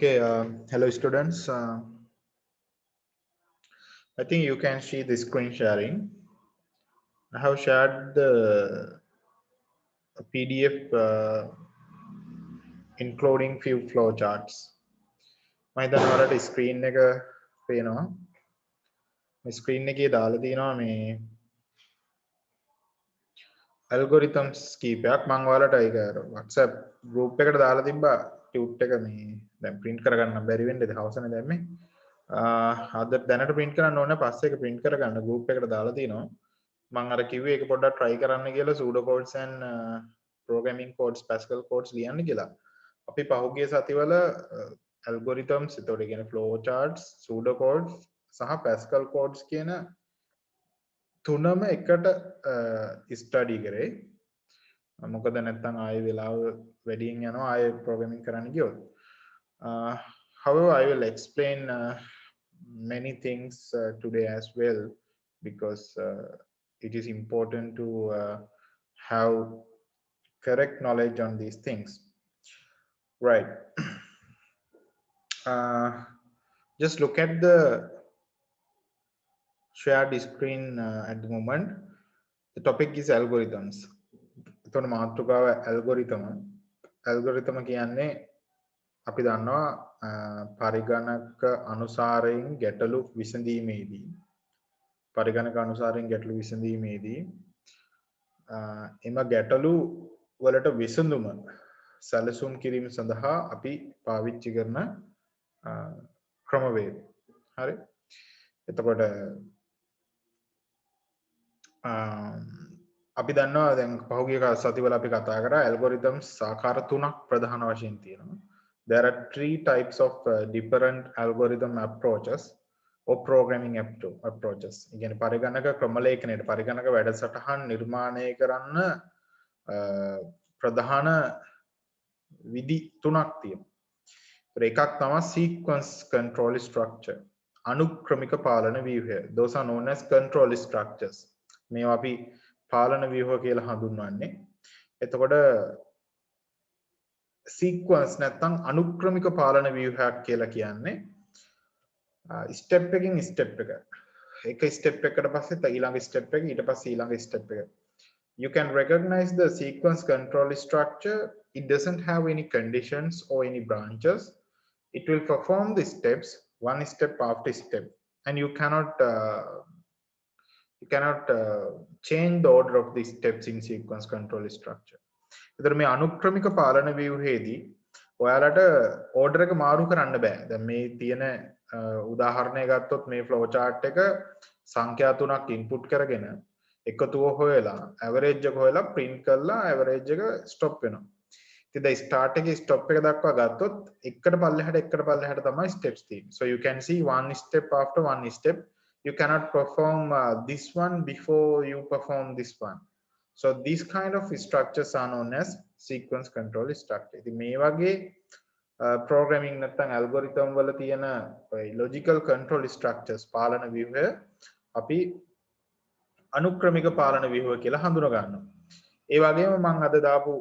Okay, hello students. I think you can see the screen sharing. I have shared the PDF including few flow charts. මම හිතනවා ඔයාලට screen එක පේනවා. මේ screen එකේ දාලා තියෙනවා මේ algorithms කීපයක්. මම ඔයාලට ඒක WhatsApp group එකට දාලා තිබ්බා tut එක මේ දැන් print කරගන්න බැරි වෙන්නේ දවසනේ දැම්මේ. අද දැනට print කරන්න ඕනේ පස්සේ ඒක print කරගන්න group එකට දාලා තියෙනවා. මම අර කිව්වේ ඒක පොඩ්ඩක් try කරන්න කියලා pseudo codes and programming codes Pascal codes ලියන්න කියලා. අපි පහුගිය සතිවල algorithms එතකොට කියන flow charts pseudo codes සහ Pascal codes කියන තුනම එකට study කරේ. මොකද නැත්තම් ආයෙ වෙලාව වැඩියෙන් යනවා ආයෙ programming කරන්න ගියොත්. However, I will explain many things today as well because it is important to have correct knowledge on these things. Right. Just look at the shared screen at the moment. The topic is algorithms. එතකොට මාතෘකාව algorithm. Algorithm කියන්නේ අපි දන්නවා පරිගණක අනුසාරයෙන් ගැටලු විසඳීමේදී පරිගණක අනුසාරයෙන් ගැටලු විසඳීමේදී එම ගැටලු වලට විසඳුම සැලසුම් කිරීම සඳහා අපි පාවිච්චි කරන ක්‍රමවේද. හරි. එතකොට අපි දන්නවා දැන් පහුගිය සතිවල අපි කතා කරා algorithms ආකාර තුනක් ප්‍රධාන වශයෙන් තියෙනවා. There are three types of different algorithm approaches or programming approaches. ඉගෙන පරිගණක ක්‍රමලේඛනයේ පරිගණක වැඩසටහන් නිර්මාණය කරන්න ප්‍රධාන විදි තුනක් තියෙනවා. එකක් තමයි sequence control structure. අනුක්‍රමික පාලන ව්‍යුහය. Those are known as control structures. මේවා අපි පාලන ව්‍යුහ කියලා හඳුන්වන්නේ. එතකොට sequence නැත්නම් අනුක්‍රමික පාලන ව්‍යුහයක් කියලා කියන්නේ step එකකින් step එක. එක step එකකට පස්සේ ඊළඟ step එක ඊට පස්සේ ඊළඟ step එක. You can recognize the sequence control structure. It doesn't have any conditions or any branches. It will perform the steps one step after step, and you cannot change the order of the steps in sequence control structure. එතකොට මේ අනුක්‍රමික පාලන ව්‍යුහයේදී ඔයාලට order එක මාරු කරන්න බෑ. දැන් මේ තියෙන උදාහරණය ගත්තොත් මේ flow chart එක සංඛ්‍යා තුනක් input කරගෙන එකතුව හොයලා average එක හොයලා print කරලා average එක stop වෙනවා. ඉතින් දැන් start එකේ stop එක දක්වා ගත්තොත් එකට පල්ලෙහාට තමයි steps තියෙන්නේ. So you can see one step after one step. You cannot perform this one before you perform this one. So these kind of structures are known as sequence control structure. ඉතින් මේ වගේ programming නැත්නම් algorithm වල තියෙන logical control structures පාලන ව්‍යුහය අපි අනුක්‍රමික පාලන ව්‍යුහ කියලා හඳුනා ගන්නවා. ඒ වගේම මම අද දාපු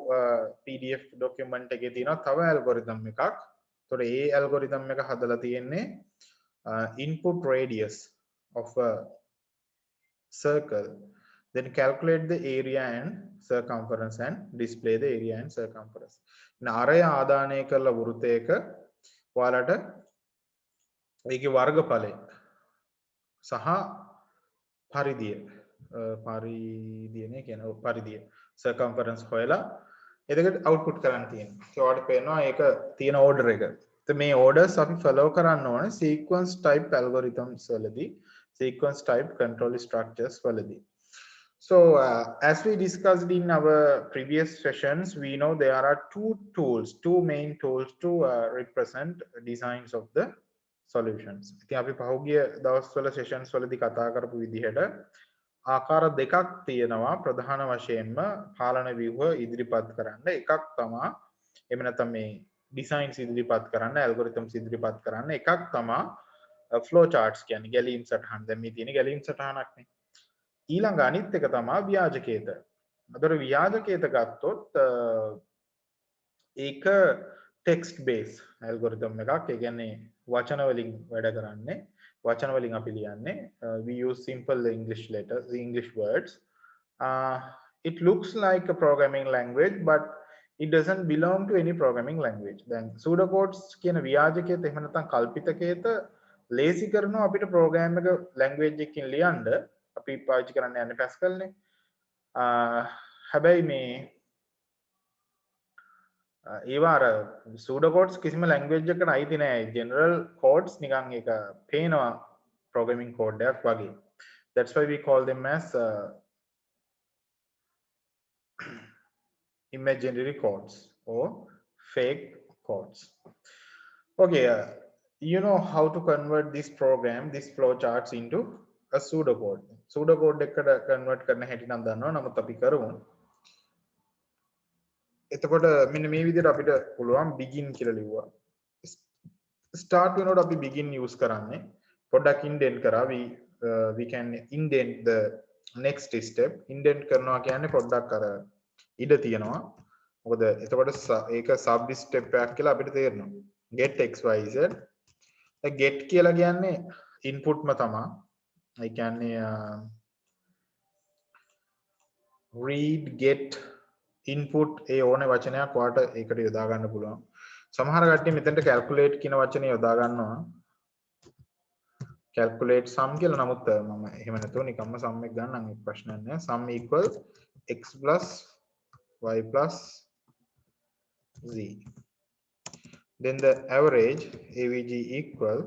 PDF document එකේ තියෙනවා තව algorithm එකක්. ඒතකොට ඒ algorithm එක හදලා තියෙන්නේ input radius of a circle, then calculate the area and circumference and display the area and circumference. ආරය ආදානය කරලා වෘතයක ඔයාලට ඒකේ වර්ගඵලය සහ පරිධිය පරිධියනේ කියන පරිධිය circumference හොයලා එතකොට output කරන්න තියෙනවා. ඒ ඔයාලට පේනවා ඒක තියෙන order එක. ඉතින් මේ orders අපි follow කරන්න ඕනේ sequence type algorithms වලදී sequence type control structures වලදී. So as we discussed in our previous sessions, we know there are two main tools to represent designs of the solutions. ඉතින් අපි පහුගිය දවස්වල sessions වලදී කතා කරපු විදිහට ආකාර දෙකක් තියෙනවා ප්‍රධාන වශයෙන්ම පාලන ව්‍යුහ ඉදිරිපත් කරන්න. එකක් තමයි එහෙම නැත්නම් මේ designs ඉදිරිපත් කරන්න, algorithms ඉදිරිපත් කරන්න. එකක් තමයි flow charts කියන්නේ ගැලීම් සටහන්. දැන් මේ තියෙන ගැලීම් සටහනක් නේ. ඊළඟ අනිත් එක තමයි ව්‍යාජකේත. අතර ව්‍යාජකේත ගත්තොත් ඒක text based algorithm එකක්. ඒ කියන්නේ වචන වලින් වැඩ කරන්නේ. වචන වලින් අපි ලියන්නේ. We use simple English letters, English words. It looks like a programming language, but it doesn't belong to any programming language. දැන් pseudocodes කියන ව්‍යාජකේත එහෙම නැත්නම් කල්පිතකේත ලේසි කරනවා අපිට program එක language එකකින් ලියන්න. අපි පාවිච්චි කරන්න යන්නේ Pascal නේ. හැබැයි මේ ඒවා අර pseudo codes කිසිම language එකකට අයිති නෑ. general codes නිකන් ඒක පේනවා programming code එකක් වගේ. That's why we call them as imaginary codes or fake codes. Okay, you know how to convert this program, this flowcharts into a pseudocode. Pseudocode එකට convert කරන හැටි නම් දන්නවා. නමුත් අපි කරමු. එතකොට මෙන්න මේ විදිහට අපිට පුළුවන් begin කියලා ලිව්වා. start වෙනකොට අපි begin use කරන්නේ. පොඩ්ඩක් indent කරා. We can indent the next step. indent කරනවා කියන්නේ පොඩ්ඩක් අර ඉඩ තියනවා. මොකද එතකොට ඒක sub step එකක් කියලා අපිට තේරෙනවා. get xyz. get කියලා කියන්නේ input ම තමයි. ඒ කියන්නේ read get input ඒ ඕනේ වචනයක් ඔයාලට ඒකට යොදා ගන්න පුළුවන්. සමහර කට්ටිය මෙතනට calculate කියන වචනේ යොදා ගන්නවා. calculate sum කියලා. නමුත් මම එහෙම නැතුව නිකම්ම sum එක ගන්නම්. ඒක ප්‍රශ්නයක් නෑ. sum equal x plus y plus z. Then the average avg equal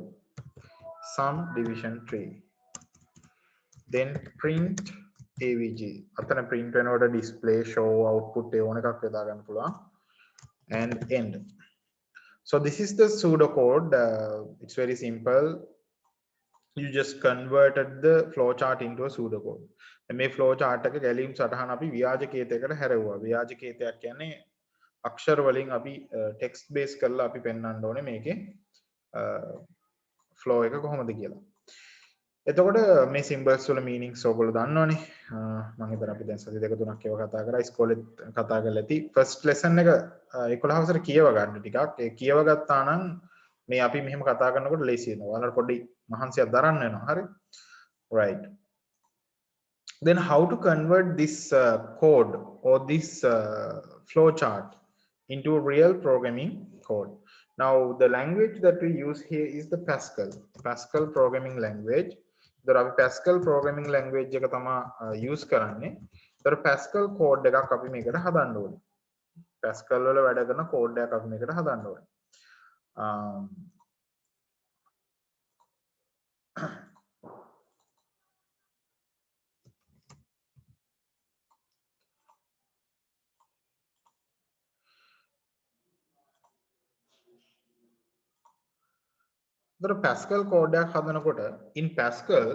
sum division 3. Then print avg. අතන print වෙනකොට display show output ඒ ඕන එකක් යොදා ගන්න පුළුවන්. and end. So this is the pseudocode. It's very simple. You just converted the flowchart into a pseudocode. මේ flowchart එක ගැලීම් සටහන අපි ව්‍යාජකේතයකට හැරෙවුවා. ව්‍යාජකේතයක් කියන්නේ අක්ෂර වලින් අපි text base කරලා අපි පෙන්වන්න ඕනේ මේකේ flow එක කොහොමද කියලා. එතකොට මේ symbols වල meanings ඔයගොල්ලෝ දන්නවනේ. මම හිතනවා අපි දැන් සති දෙක තුනක් ඒවා කතා කරා. ඉස්කෝලෙත් කතා කරලා ඇති. first lesson එක 11 වසර කියව ගන්න ටිකක්. ඒ කියව ගත්තා නම් මේ අපි මෙහෙම කතා කරනකොට ලේසි වෙනවා. ඔයාලට පොඩි මහන්සියක් දරන්න වෙනවා. හරි? right. Then how to convert this code or this flowchart into real programming code. Now the language that we use here is the Pascal programming language. ඉතින් අපි Pascal programming language එක තමයි use කරන්නේ. ඉතින් Pascal code එකක් අපි මේකට හදන්න ඕනේ. Pascal වල වැඩ කරන code එකක් අපි මේකට හදන්න ඕනේ. The Pascal code එකක් හදනකොට in Pascal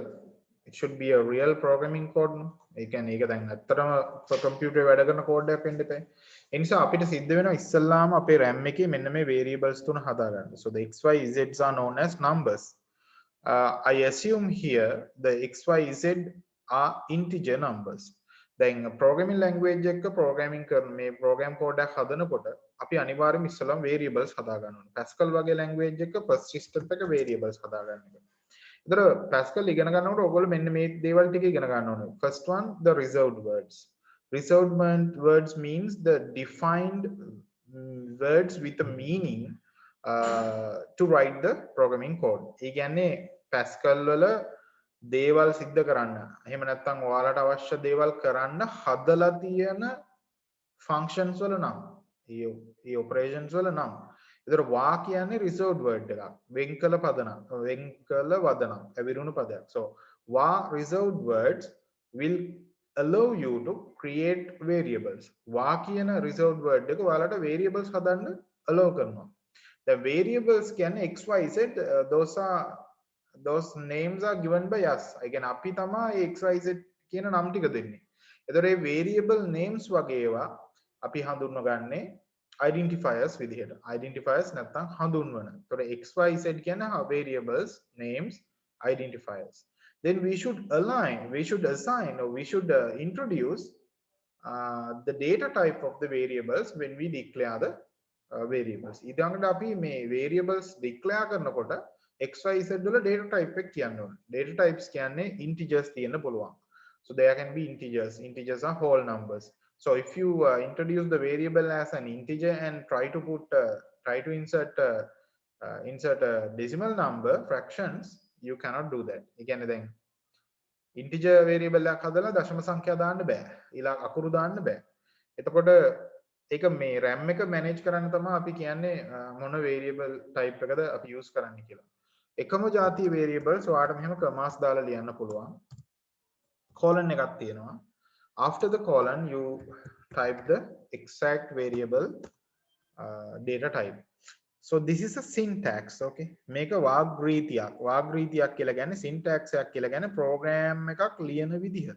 it should be a real programming code. ඒ කියන්නේ ඒක දැන් ඇත්තටම computer වැඩ කරන code එකක් වෙන්න එපා. ඒ නිසා අපිට සිද්ධ වෙනවා ඉස්සල්ලාම අපේ RAM එකේ මෙන්න මේ variables තුන හදාගන්න. So the x y z's are known as numbers. I assume here the x y z are integer numbers. දැන් programming language එක programming කරන මේ program code එකක් හදනකොට අපි අනිවාර්යයෙන්ම ඉස්සෙල්ලාම variables හදා ගන්න ඕනේ. Pascal වගේ language එක first step එක variables හදා ගන්න එක. ඒතර Pascal ඉගෙන ගන්නකොට ඔයගොල්ලෝ මෙන්න මේ දේවල් ටික ඉගෙන ගන්න ඕනේ. First one, the reserved words. Reserved words means the defined words with a meaning to write the programming code. ඒ කියන්නේ Pascal වල දේවල් සිද්ධ කරන්න. එහෙම නැත්නම් ඔයාලට අවශ්‍ය දේවල් කරන්න හදලා තියෙන functions වල නම්. ඒ operations වල නම්. ඒතර වා කියන්නේ reserved word එකක්. වෙන් කළ පදනම්, වෙන් කළ වදනම්, ඇවිරුණු පදයක්. So වා reserved words will allow you to create variables. වා කියන reserved word එක ඔයාලට variables හදන්න allow කරනවා. The variables කියන්නේ x y z those names are given by us. ඒ කියන්නේ අපි තමයි x y z කියන නම් ටික දෙන්නේ. එතකොට මේ variable names වගේ ඒවා අපි හඳුන්වගන්නේ identifiers විදිහට. identifiers නැත්නම් හඳුන්වන. එතකොට x y z කියන්නේ variables names identifiers. Then we should assign or we should introduce the data type of the variables when we declare the variables. ඊළඟට අපි මේ variables declare කරනකොට x y z වල data type එක කියන්න ඕනේ. data types කියන්නේ integers තියෙන්න පුළුවන්. So there can be integers are whole numbers. So if you introduce the variable as an integer and try to insert a decimal number fractions, you cannot do that. ඒ කියන්නේ දැන් integer variable එකක් හදලා දශම සංඛ්‍යා දාන්න බෑ. ඊළඟ අකුරු දාන්න බෑ. එතකොට ඒක මේ RAM එක manage කරන්න තමයි අපි කියන්නේ මොන variable type එකද අපි use කරන්න කියලා. එකම જાතිය variables ඔයාලට මෙහෙම commas දාලා ලියන්න පුළුවන්. colon එකක් තියෙනවා. After the colon you type the exact variable data type. So this is a syntax. Okay, මේක වාග්රීතියක්. වාග්රීතියක් කියලා කියන්නේ syntax එකක් කියලා කියන්නේ program එකක් ලියන විදිහ.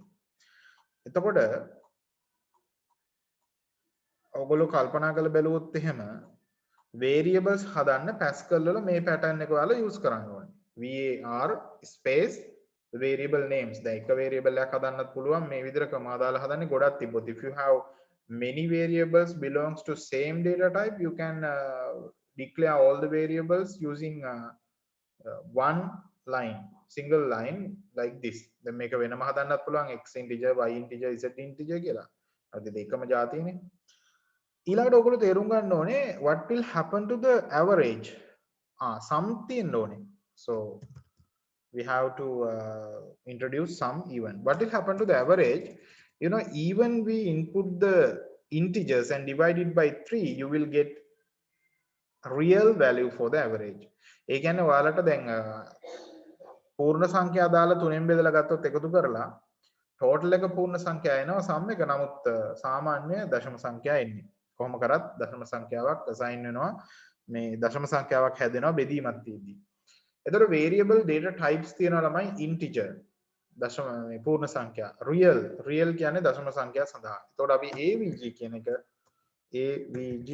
එතකොට ඔයගොල්ලෝ කල්පනා කරලා බැලුවොත් එහෙම variables හදන්න Pascal වල මේ pattern එක ඔයාලා use කරන්න ඕනේ. var space variable names. දැන් එක variable එකක් හදන්නත් පුළුවන් මේ විදිහට කමා දාලා හදන්නේ ගොඩක් තිබ්බොත්. If you have many variables belongs to same data type, you can declare all the variables using one line, single line like this. දැන් මේක වෙනම හදන්නත් පුළුවන් x integer, y integer, z integer කියලා. හරිද? ඒකම જાතියනේ. ඊළඟට ඔයගොල්ලෝ තේරුම් ගන්න ඕනේ what will happen to the average. sum තියෙන්න ඕනේ. So we have to introduce sum even. What will happen to the average? You know, even we input the integers and divide it by 3, you will get real value for the average. ඒ කියන්නේ ඔයාලට දැන් පූර්ණ සංඛ්‍යා දාලා 3ෙන් බෙදලා ගත්තොත් එකතු කරලා total එක පූර්ණ සංඛ්‍යා එනවා sum එක. නමුත් සාමාන්‍ය දශම සංඛ්‍යා එන්නේ. කොහොම කරත් දශම සංඛ්‍යාවක් assign වෙනවා. මේ දශම සංඛ්‍යාවක් හැදෙනවා බෙදීමක් තියෙද්දි. එතකොට variable data types තියෙනවා ළමයි integer දශම මේ පූර්ණ සංඛ්‍යා real කියන්නේ දශම සංඛ්‍යා සඳහා. එතකොට අපි avg කියන එක avg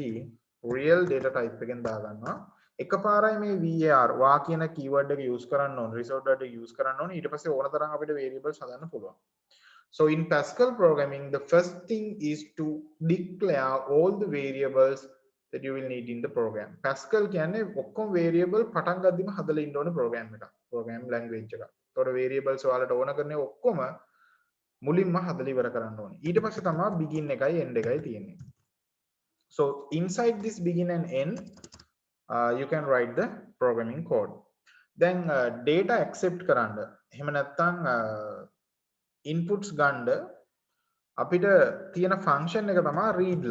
real data type එකෙන් දාගන්නවා. එකපාරයි මේ var වා කියන keyword එක use කරන්න ඕනේ, result එක use කරන්න ඕනේ. ඊට පස්සේ ඕන තරම් අපිට variables හදන්න පුළුවන්. So in Pascal programming, the first thing is to declare all the variables that you will need in the program. Pascal කියන්නේ ඔක්කොම variable පටන් ගද්දිම හදලා ඉන්න ඕනේ program එක. program language එක. ඒතකොට variables ඔයාලට ඕන කරන්නේ ඔක්කොම මුලින්ම හදලා ඉවර කරන්න ඕනේ. ඊට පස්සේ තමයි begin එකයි end එකයි තියෙන්නේ. So inside this begin and end, you can write the programming code. Then data accept කරන්න. එහෙම නැත්නම් inputs ගන්න අපිට තියෙන function එක තමයි read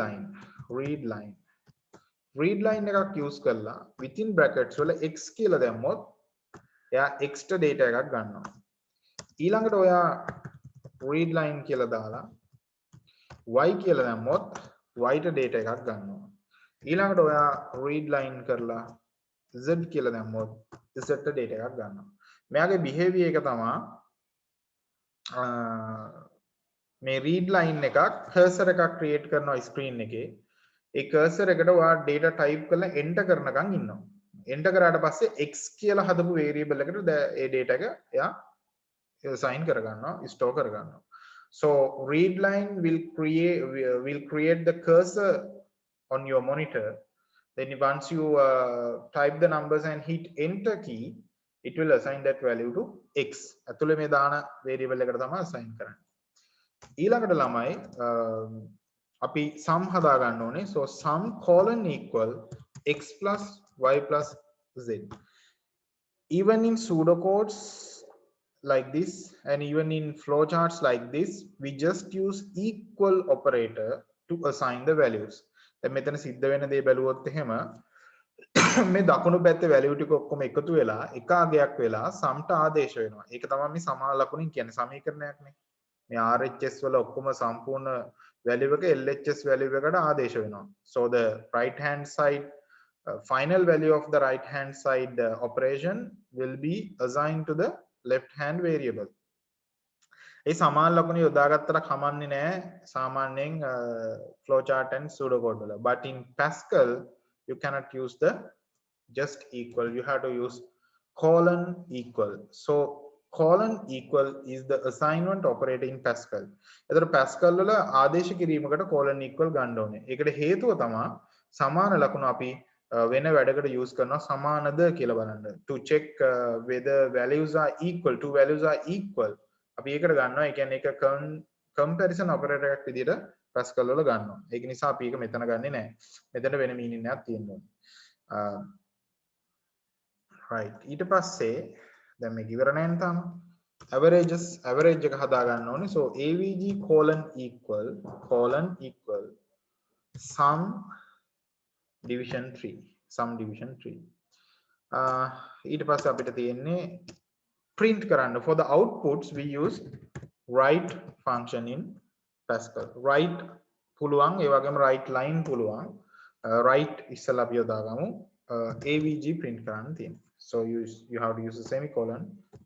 line එකක් use කරලා within brackets වල x කියලා දැම්මොත් එයා extra data එකක් ගන්නවා. ඊළඟට ඔයා read line කියලා දාලා y කියලා දැම්මොත් y ට data එකක් ගන්නවා. ඊළඟට ඔයා read line කරලා z කියලා දැම්මොත් z ට data එකක් ගන්නවා. මෙයාගේ behavior එක තමයි මේ read line එකක් cursor එකක් create කරනවා screen එකේ. ඒ cursor එකට ඔයා data type කරලා enter කරනකම් ඉන්නවා. enter කරාට පස්සේ x කියලා හදපු variable එකට ඒ data එක එයා assign කරගන්නවා, store කරගන්නවා. So read line will create the cursor on your monitor. Then once you type the numbers and hit enter key, it will assign that value to x. ඇතුළේ මේ දාන variable එකට තමයි assign කරන්නේ. ඊළඟට ළමයි අපි sum හදා ගන්න ඕනේ. So sum colon equal x plus y plus z. Even in pseudocodes like this and even in flowcharts like this, we just use equal operator to assign the values. දැන් මෙතන සිද්ධ වෙන දේ බැලුවොත් එහෙම මේ දකුණු පැත්තේ value ටික ඔක්කොම එකතු වෙලා එක අගයක් වෙලා sum ට ආදේශ වෙනවා. ඒක තමයි මේ සමාන ලකුණින් කියන්නේ සමීකරණයක්නේ. මේ RHS වල ඔක්කොම සම්පූර්ණ value එක LHS value එකට ආදේශ වෙනවා. So the right hand side final value of the right hand side operation will be assigned to the left hand variable. ඒ සමාන ලකුණු යොදාගත්තට කමන්නේ නැහැ සාමාන්‍යයෙන් flowchart and pseudocode වල. But in Pascal you cannot use the just equal, you have to use colon equal. So colon equal is the assignment operator in Pascal. එතකොට Pascal වල ආදේශ කිරීමකට colon equal ගන්න ඕනේ. ඒකට හේතුව තමයි සමාන ලකුණු අපි වෙන වැඩකට use කරනවා සමානද කියලා බලන්න. To check whether values are equal, two values are equal. අපි ඒකට ගන්නවා. ඒ කියන්නේ ඒක comparison operator එකක් විදිහට Pascal වල ගන්නවා. ඒක නිසා අපි ඒක මෙතන ගන්නෙ නැහැ. මෙතන වෙන meaning එකක් තියෙනවා. right ඊට පස්සේ දැන් මේක ඉවර නැහැ තාම average එක හදා ගන්න ඕනේ. So avg colon equal sum division 3 ඊට පස්සේ අපිට තියෙන්නේ print කරන්න. For the outputs we use write function in Pascal. write පුළුවන් ඒ වගේම write line පුළුවන්. write ඉස්සලා අපි යොදාගමු. avg print කරන්න තියෙනවා. So you have to use a semicolon.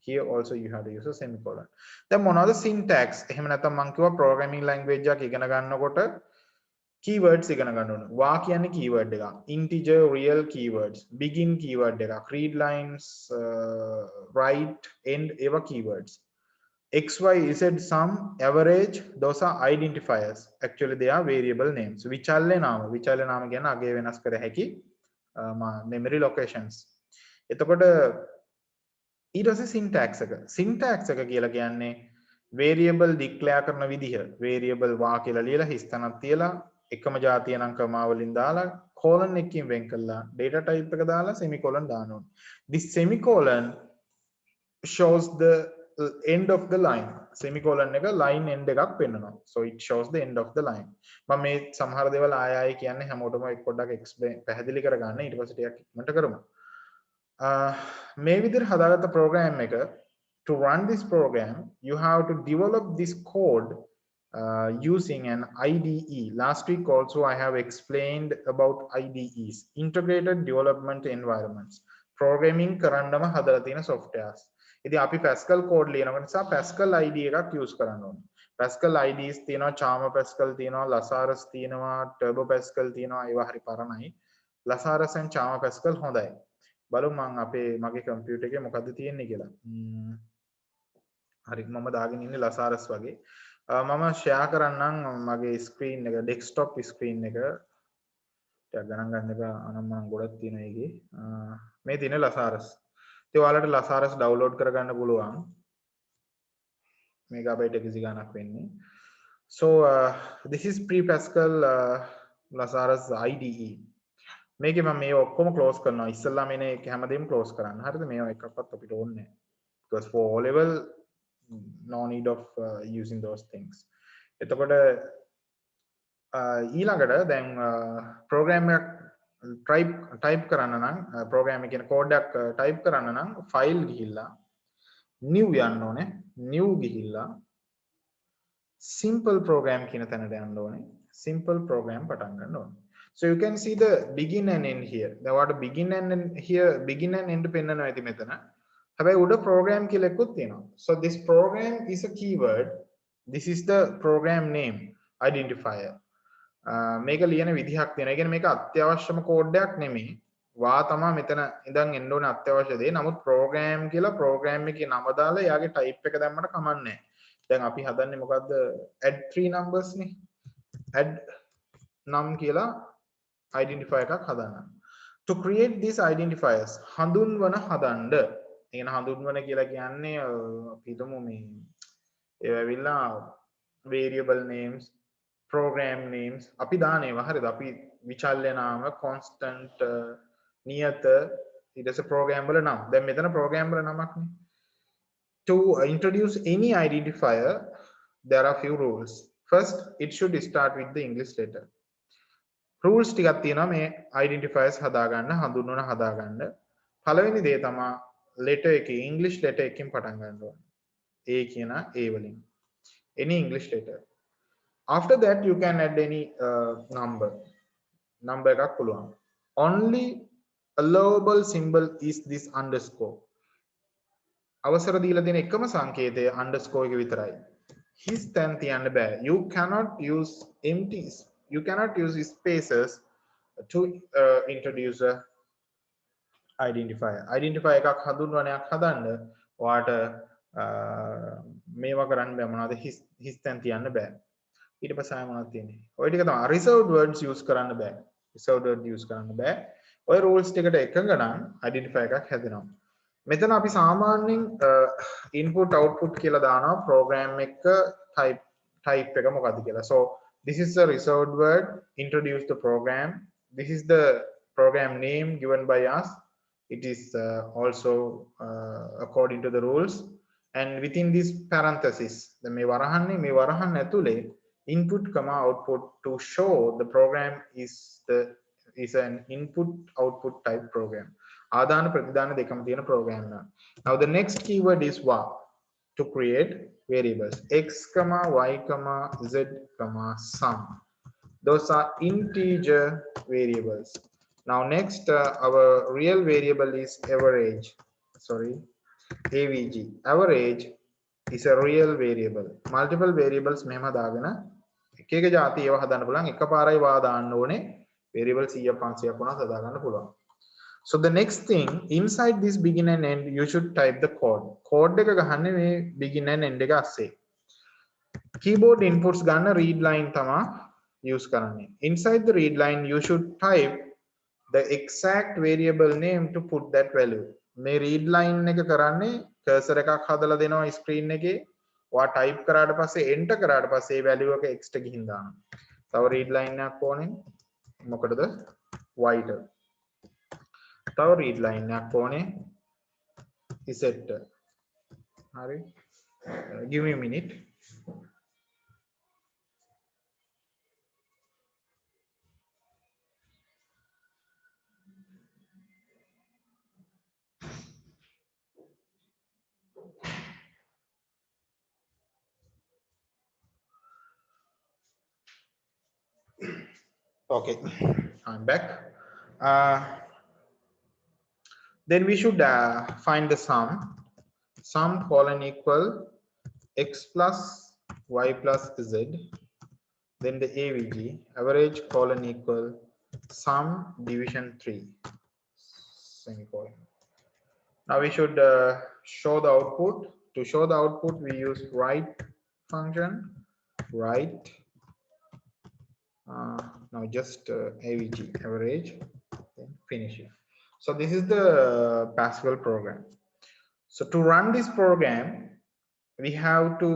Here also you have to use a semicolon. Then මොනවාද syntax? එහෙම නැත්නම් මම කිව්වා programming language එකක් ඉගෙන ගන්නකොට keywords ඉගෙන ගන්න ඕනේ. වා කියන්නේ keyword එකක්. integer real keywords. begin keyword එකක්. read lines, write, end ඒවා keywords. x, y, z, sum, average, those are identifiers. Actually they are variable names. විචල්්‍ය නාම කියන්නේ අගය වෙනස් කර හැකි memory locations. එතකොට ඊට පස්සේ syntax එක කියලා කියන්නේ variable declare කරන විදිහ. variable වා කියලා ලියලා හිස්තනක් තියලා එකම જાතිය නම් කමාවලින් දාලා colon එකකින් වෙන් කළා data type එක දාලා semicolon දාන්න ඕනේ. This semicolon shows the end of the line. semicolon එක line end එකක් පෙන්නනවා. So it shows the end of the line. මම මේ සමහර දේවල් ආයෙ කියන්නේ හැමෝටම පොඩ්ඩක් explain පැහැදිලි කරගන්න. ඊට පස්සේ ටිකක් ඉක්මනට කරමු. මේ විදිහට හදාගත්ත program එක to run this program you have to develop this code using an IDE. Last week also I have explained about IDEs, integrated development environments. Programming කරන්නම හදලා තියෙන softwares. ඉතින් අපි Pascal code ලියනකොට නිසා Pascal IDE එකක් use කරන්න ඕනේ. Pascal IDEs තියෙනවා, Charma Pascal තියෙනවා, Lazarus තියෙනවා, Turbo Pascal තියෙනවා. ඒවා හරි පරණයි. Lazarus and Charma Pascal හොඳයි. බලමු මම මගේ කම්පියුටර් එකේ මොකද්ද තියෙන්නේ කියලා. හරි මම දාගෙන ඉන්නේ Lazarus වගේ. මම share කරන්නම් මගේ screen එක, desktop screen එක. ටිකක් ගණන් ගන්න එපා. අනම්මනම් ගොඩක් තියෙනවා ඒකේ. මේ තියෙන Lazarus. ඉතින් ඔයාලට Lazarus download කරගන්න පුළුවන්. megabyte 100 ගණක් වෙන්නේ. So this is pre-Pascal Lazarus IDE. මේකේ මම මේ ඔක්කොම close කරනවා. ඉස්සෙල්ලා මේනේ හැමදේම close කරන්න. හරිද? මේවා එකක්වත් අපිට ඕනේ නැහැ. Because for O level no need of using those things. එතකොට ඊළඟට දැන් program එකක් type කරන්න නම් program එකේ code එකක් type කරන්න නම් file ගිහිල්ලා new යන්න ඕනේ. new ගිහිල්ලා simple program කියන තැනට යන්න ඕනේ. simple program පටන් ගන්න ඕනේ. So you can see the begin and end here. There what begin and end here, begin and end පෙන්නනවා ඇති මෙතන. හැබැයි උඩ program කියලා එකකුත් තියෙනවා. So this program is a keyword. This is the program name identifier. මේක ලියන විදිහක් තියෙනවා. ඒ කියන්නේ මේක අත්‍යවශ්‍යම කෝඩ් එකක් නෙමෙයි. වා තමයි මෙතන ඉඳන් එන්න ඕනේ අත්‍යවශ්‍ය දේ. නමුත් program කියලා program එකේ නම දාලා එයාගේ type එක දැම්මට කමක් නැහැ. දැන් අපි හදන්නේ මොකද්ද? add three numbers නේ. add num කියලා identifier එකක් හදන්න. To create these identifiers හඳුන්වන හදන්න. කියන හඳුන්වන කියලා කියන්නේ අපි හිතමු මේ ඒවා ඇවිල්ලා variable names, program names අපි දාන ඒවා හරිද? අපි විචල්්‍ය නාම, constant, නියත ඊට පස්සේ program වල නම්. දැන් මෙතන program වල නමක් නේ. To introduce any identifier there are few rules. First it should start with the English letter. rules ටිකක් තියෙනවා මේ identifiers හදාගන්න, හඳුන්වන හදාගන්න. පළවෙනි දේ තමයි letter එකේ English letter එකකින් පටන් ගන්න ඕනේ. A කියන A වලින්. any English letter. After that you can add any number එකක් පුළුවන්. Only allowable symbol is this underscore. අවසර දීලා තියෙන එකම සංකේතය underscore එක විතරයි. His තැන් තියන්න බෑ. You cannot use empties. You cannot use spaces to introduce a identifier. Identifier එකක් හඳුන්වනයක් හදන්න ඔයාට මේවා කරන්න බෑ. මොනවද his තැන් තියන්න බෑ. ඊට පස්සේ ආයෙ මොනවද තියෙන්නේ? ඔය ටික තමයි reserved words use කරන්න බෑ. reserved word use කරන්න බෑ. ඔය rules ටිකට එකඟ නම් identifier එකක් හැදෙනවා. මෙතන අපි සාමාන්‍යයෙන් input output කියලා දානවා program එක type එක මොකක්ද කියලා. So this is the reserved word, introduce the program. This is the program name given by us. It is also according to the rules, and within this parenthesis the මේ වරහන් ඇතුලේ input comma output to show the program is an input output type program. ආදාන ප්‍රතිදාන දෙකම තියෙන program එක. Now the next keyword is var, to create variables x, y, z, sum. Those are integer variables. Now next our real variable is average. Sorry, avg. Average is a real variable. Multiple variables මෙහෙම දාගෙන එක එක જાති ඒවා හදන්න පුළුවන්. එකපාරයි වා දාන්න ඕනේ. variable 100ක් 500ක් වුණත් හදා ගන්න පුළුවන්. So the next thing, inside this begin and end you should type the code. Code එක ගහන්නේ මේ begin and end එක ASCII. Keyboard inputs ගන්න read line තමයි use කරන්නේ. Inside the read line you should type the exact variable name to put that value. මේ read line එක කරන්නේ cursor එකක් හදලා දෙනවා screen එකේ. ඔයා type කරාට පස්සේ enter කරාට පස්සේ ඒ value එක x ට ගිහින් දානවා. තව read line එකක් ඕනේ. මොකටද? y ට. තව read line එකක් ඕනේ z ට. හරි. Give me a minute. Okay, I'm back. Then we should find the sum colon equal x plus y plus z. Then the avg, average colon equal sum division 3 semicolon. Now we should show the output. To show the output we use write function, write. Now just avg, average, then finish it. So this is the Pascal program. So to run this program we have to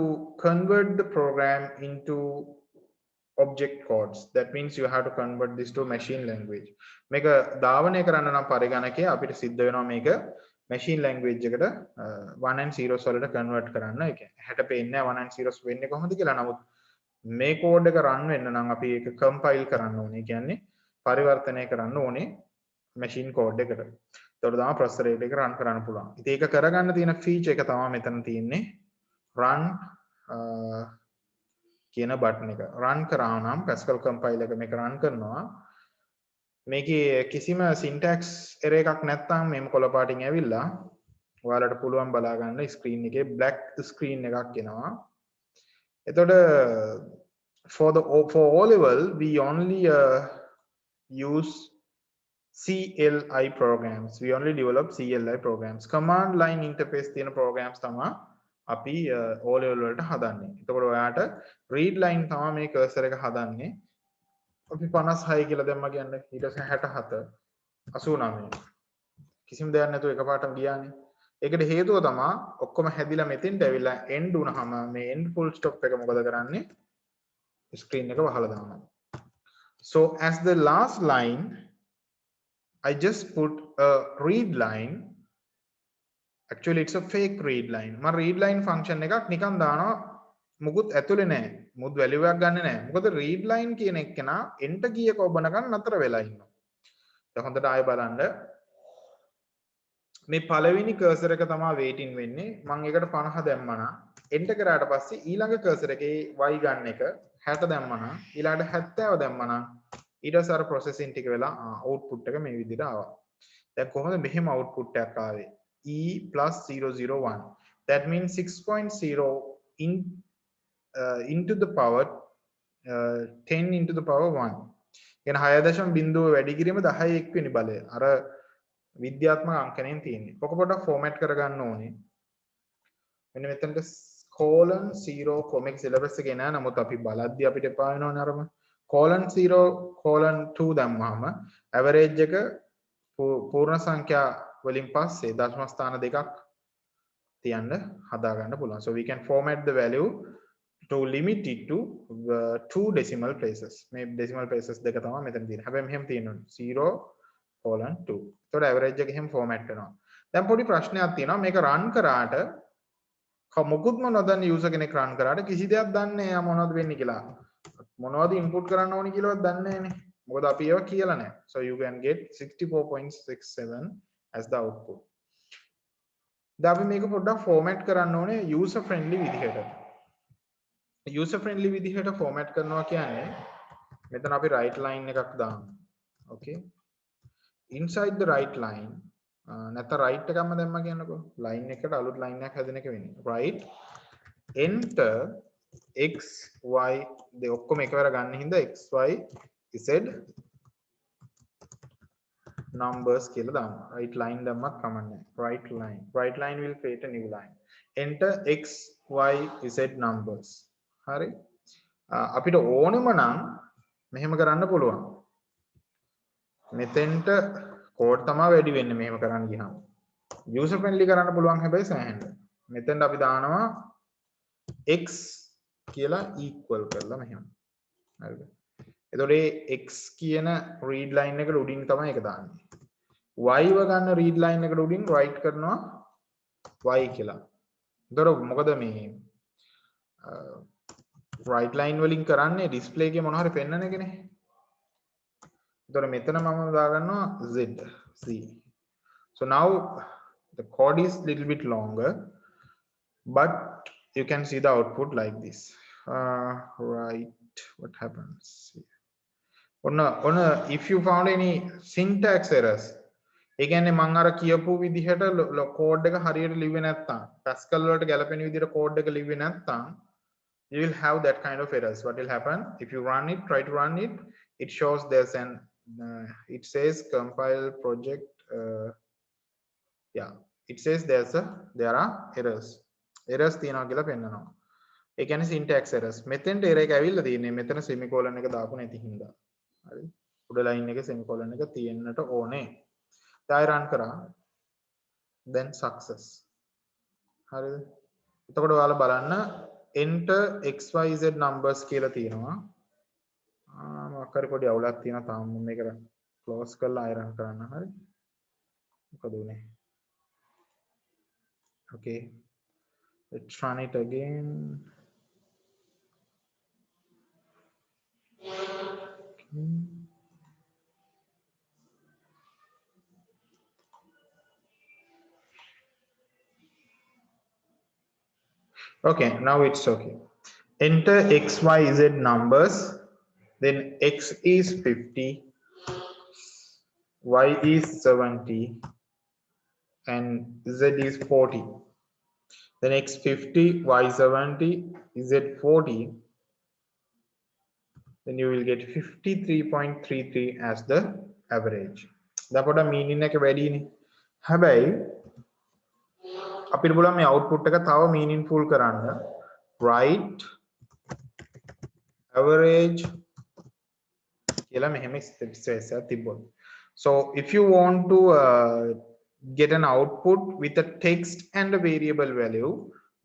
convert the program into object codes. That means you have to convert this to machine language. මේක ධාවනය කරන්න නම් පරිගණකයේ අපිට සිද්ධ වෙනවා මේක machine language එකට 1 and 0s වලට convert කරන්න. ඒ කියන්නේ හැට පේන්නේ 1 and 0s වෙන්නේ කොහොමද කියලා. නමුත් මේ කෝඩ් එක run වෙන්න නම් අපි ඒක compile කරන්න ඕනේ. ඒ කියන්නේ පරිවර්තනය කරන්න ඕනේ machine code එකට. ඒතකොට තමයි processor එක run කරන්න පුළුවන්. ඉතින් ඒක කරගන්න තියෙන feature එක තමයි මෙතන තියෙන්නේ. run කියන button එක. run කරා නම් Pascal compiler එක මේක run කරනවා. මේකේ කිසිම syntax error එකක් නැත්නම් මේම කොළ පාටින් ඇවිල්ලා ඔයාලට පුළුවන් බලා ගන්න screen එකේ black screen එකක් එනවා. එතකොට for O level we only use CLI programs. We only develop CLI programs. Command line interface තියෙන programs තමයි අපි O level වලට හදන්නේ. එතකොට ඔයාට read line තමයි මේ cursor එක හදන්නේ. අපි 56 කියලා දැම්ම කියන්නේ ඊට පස්සේ 67 89. කිසිම දෙයක් නැතුව එකපාරටම ගියානේ. ඒකට හේතුව තමයි ඔක්කොම හැදිලා මෙතෙන්ට ඇවිල්ලා end වුණාම මේ end full stop එක මොකද කරන්නේ? screen එක වහලා දානවා. So as the last line I just put a read line. Actually it's a fake read line. මම read line function එකක් නිකන් දානවා මුකුත් ඇතුලේ නැහැ. මුකුත් value එකක් ගන්නෙ නැහැ. මොකද read line කියන එක නා enter key එක ඔබනකන් නතර වෙලා ඉන්නවා. දැන් හොඳට ආයෙ බලන්න. මේ පළවෙනි කර්සර් එක තමයි waiting වෙන්නේ මම ඒකට 50 දැම්මා නම් enter කරාට පස්සේ ඊළඟ කර්සර් එකේ y ගන්න එක 60 දැම්මා නම් ඊළඟට 70 දැම්මා නම් ඊට පස්සේ අර processing ටික වෙලා output එක මේ විදිහට ආවා. දැන් කොහොමද මෙහෙම output එකක් ආවේ? e + 001 that means 6.0 in into the power 10 into the power 1 කියන 6.0 වැඩි කිරීම 10 එක් වෙනි බලය. අර විද්‍යාත්මක අංකණයෙන් තියෙන්නේ. ඔක පොඩ්ඩක් ෆෝමැට් කරගන්න ඕනේ. මෙන්න මෙතනට colon 0 කොමික් සිලබස් එකේ නෑ. නමුත් අපි බලද්දි අපිට එපා වෙනවනේ අරම. colon 0 colon 2 දැම්මම ඇවරේජ් එක පූර්ණ සංඛ්‍යා වලින් පස්සේ දශම ස්ථාන දෙකක් තියන්න හදා ගන්න පුළුවන්. So we can format the value to limit it to 2 decimal places. මේ decimal places දෙක තමයි මෙතන තියෙන්නේ. හැබැයි මෙහෙම තියෙනවා 0 colon 2. ඒතකොට average එක එහෙම format වෙනවා. දැන් පොඩි ප්‍රශ්නයක් තියෙනවා. මේක run කරාට මොකුත්ම නොදන්න user කෙනෙක් run කරාට කිසි දෙයක් දන්නේ නැහැ මොනවද වෙන්නේ කියලා. මොනවද input කරන්න ඕනි කියලාවත් දන්නේ නැහැනේ. මොකද අපි ඒවා කියලා නැහැ. So you can get 64.67 as the output. දැන් අපි මේක පොඩ්ඩක් format කරන්න ඕනේ user friendly විදිහට. user friendly විදිහට format කරනවා කියන්නේ මෙතන අපි right line එකක් දාමු. Okay. Inside the right line නැත්නම් right එකක්ම දැම්මා කියන්නකෝ. line එකට අලුත් line එකක් හැදෙන එක වෙන්නේ. right enter x y දෙ ඔක්කොම එකවර ගන්න හින්දා x y z numbers කියලා දාමු. right line දැම්මත් කමන්නේ. right line will create a new line. enter x y z numbers. හරි. අපිට ඕනෙම නම් මෙහෙම කරන්න පුළුවන්. මෙතෙන්ට කෝඩ් තමයි වැඩි වෙන්නේ මෙහෙම කරන්න ගියාම. user friendly කරන්න පුළුවන් හැබැයි සෑහෙන්න. මෙතෙන්ට අපි දානවා x කියලා equal කරලා මෙහෙම. හරිද? එතකොට x කියන read line එකට උඩින් තමයි ඒක දාන්නේ. y ව ගන්න read line එකට උඩින් write කරනවා y කියලා. එතකොට මොකද මේ right line වලින් කරන්නේ display එකේ මොනවා හරි පෙන්වන එකනේ. එතකොට මෙතන මම දාගන්නවා z. So now the code is little bit longer, but you can see the output like this. Right, what happens here? If you found any syntax errors, ඒ කියන්නේ මම අර කියපු විදිහට කෝඩ් එක හරියට ලිව්වේ නැත්නම් Pascal වලට ගැලපෙන විදිහට කෝඩ් එක ලිව්වේ නැත්නම් you will have that kind of errors. What will happen if you run it, try to run it, it shows there's an it says compile project yeah, it says there are errors තියෙනවා කියලා පෙන්නනවා. ඒ කියන්නේ syntax errors. මෙතෙන්ට error එක ඇවිල්ලා තියෙන්නේ මෙතන semicolon එක දාපු නැති හින්දා. හරි. උඩ line එකේ semicolon එක තියෙන්නට ඕනේ. දැන් run කරා. then success. හරිද? එතකොට ඔයාලා බලන්න enter xyz numbers කියලා තියෙනවා. මොකක් හරි පොඩි අවුලක් තියෙනවා තාම මේක close කරලා ආයෙ run කරන්න. හරි. මොකද උනේ? okay, let's run it again. Okay, now it's okay. Enter xyz numbers, then x is 50, y is 70 and z is 40. Then x 50, y 70, z 40. Then you will get 53.33 as the average. That's what I mean in a very හැබැයි අපිට පුළුවන් මේ output එක තව meaningful කරන්න. Write average කියලා මෙහෙම steps එකක් තිබ්බොත්. So if you want to get an output with a text and a variable value,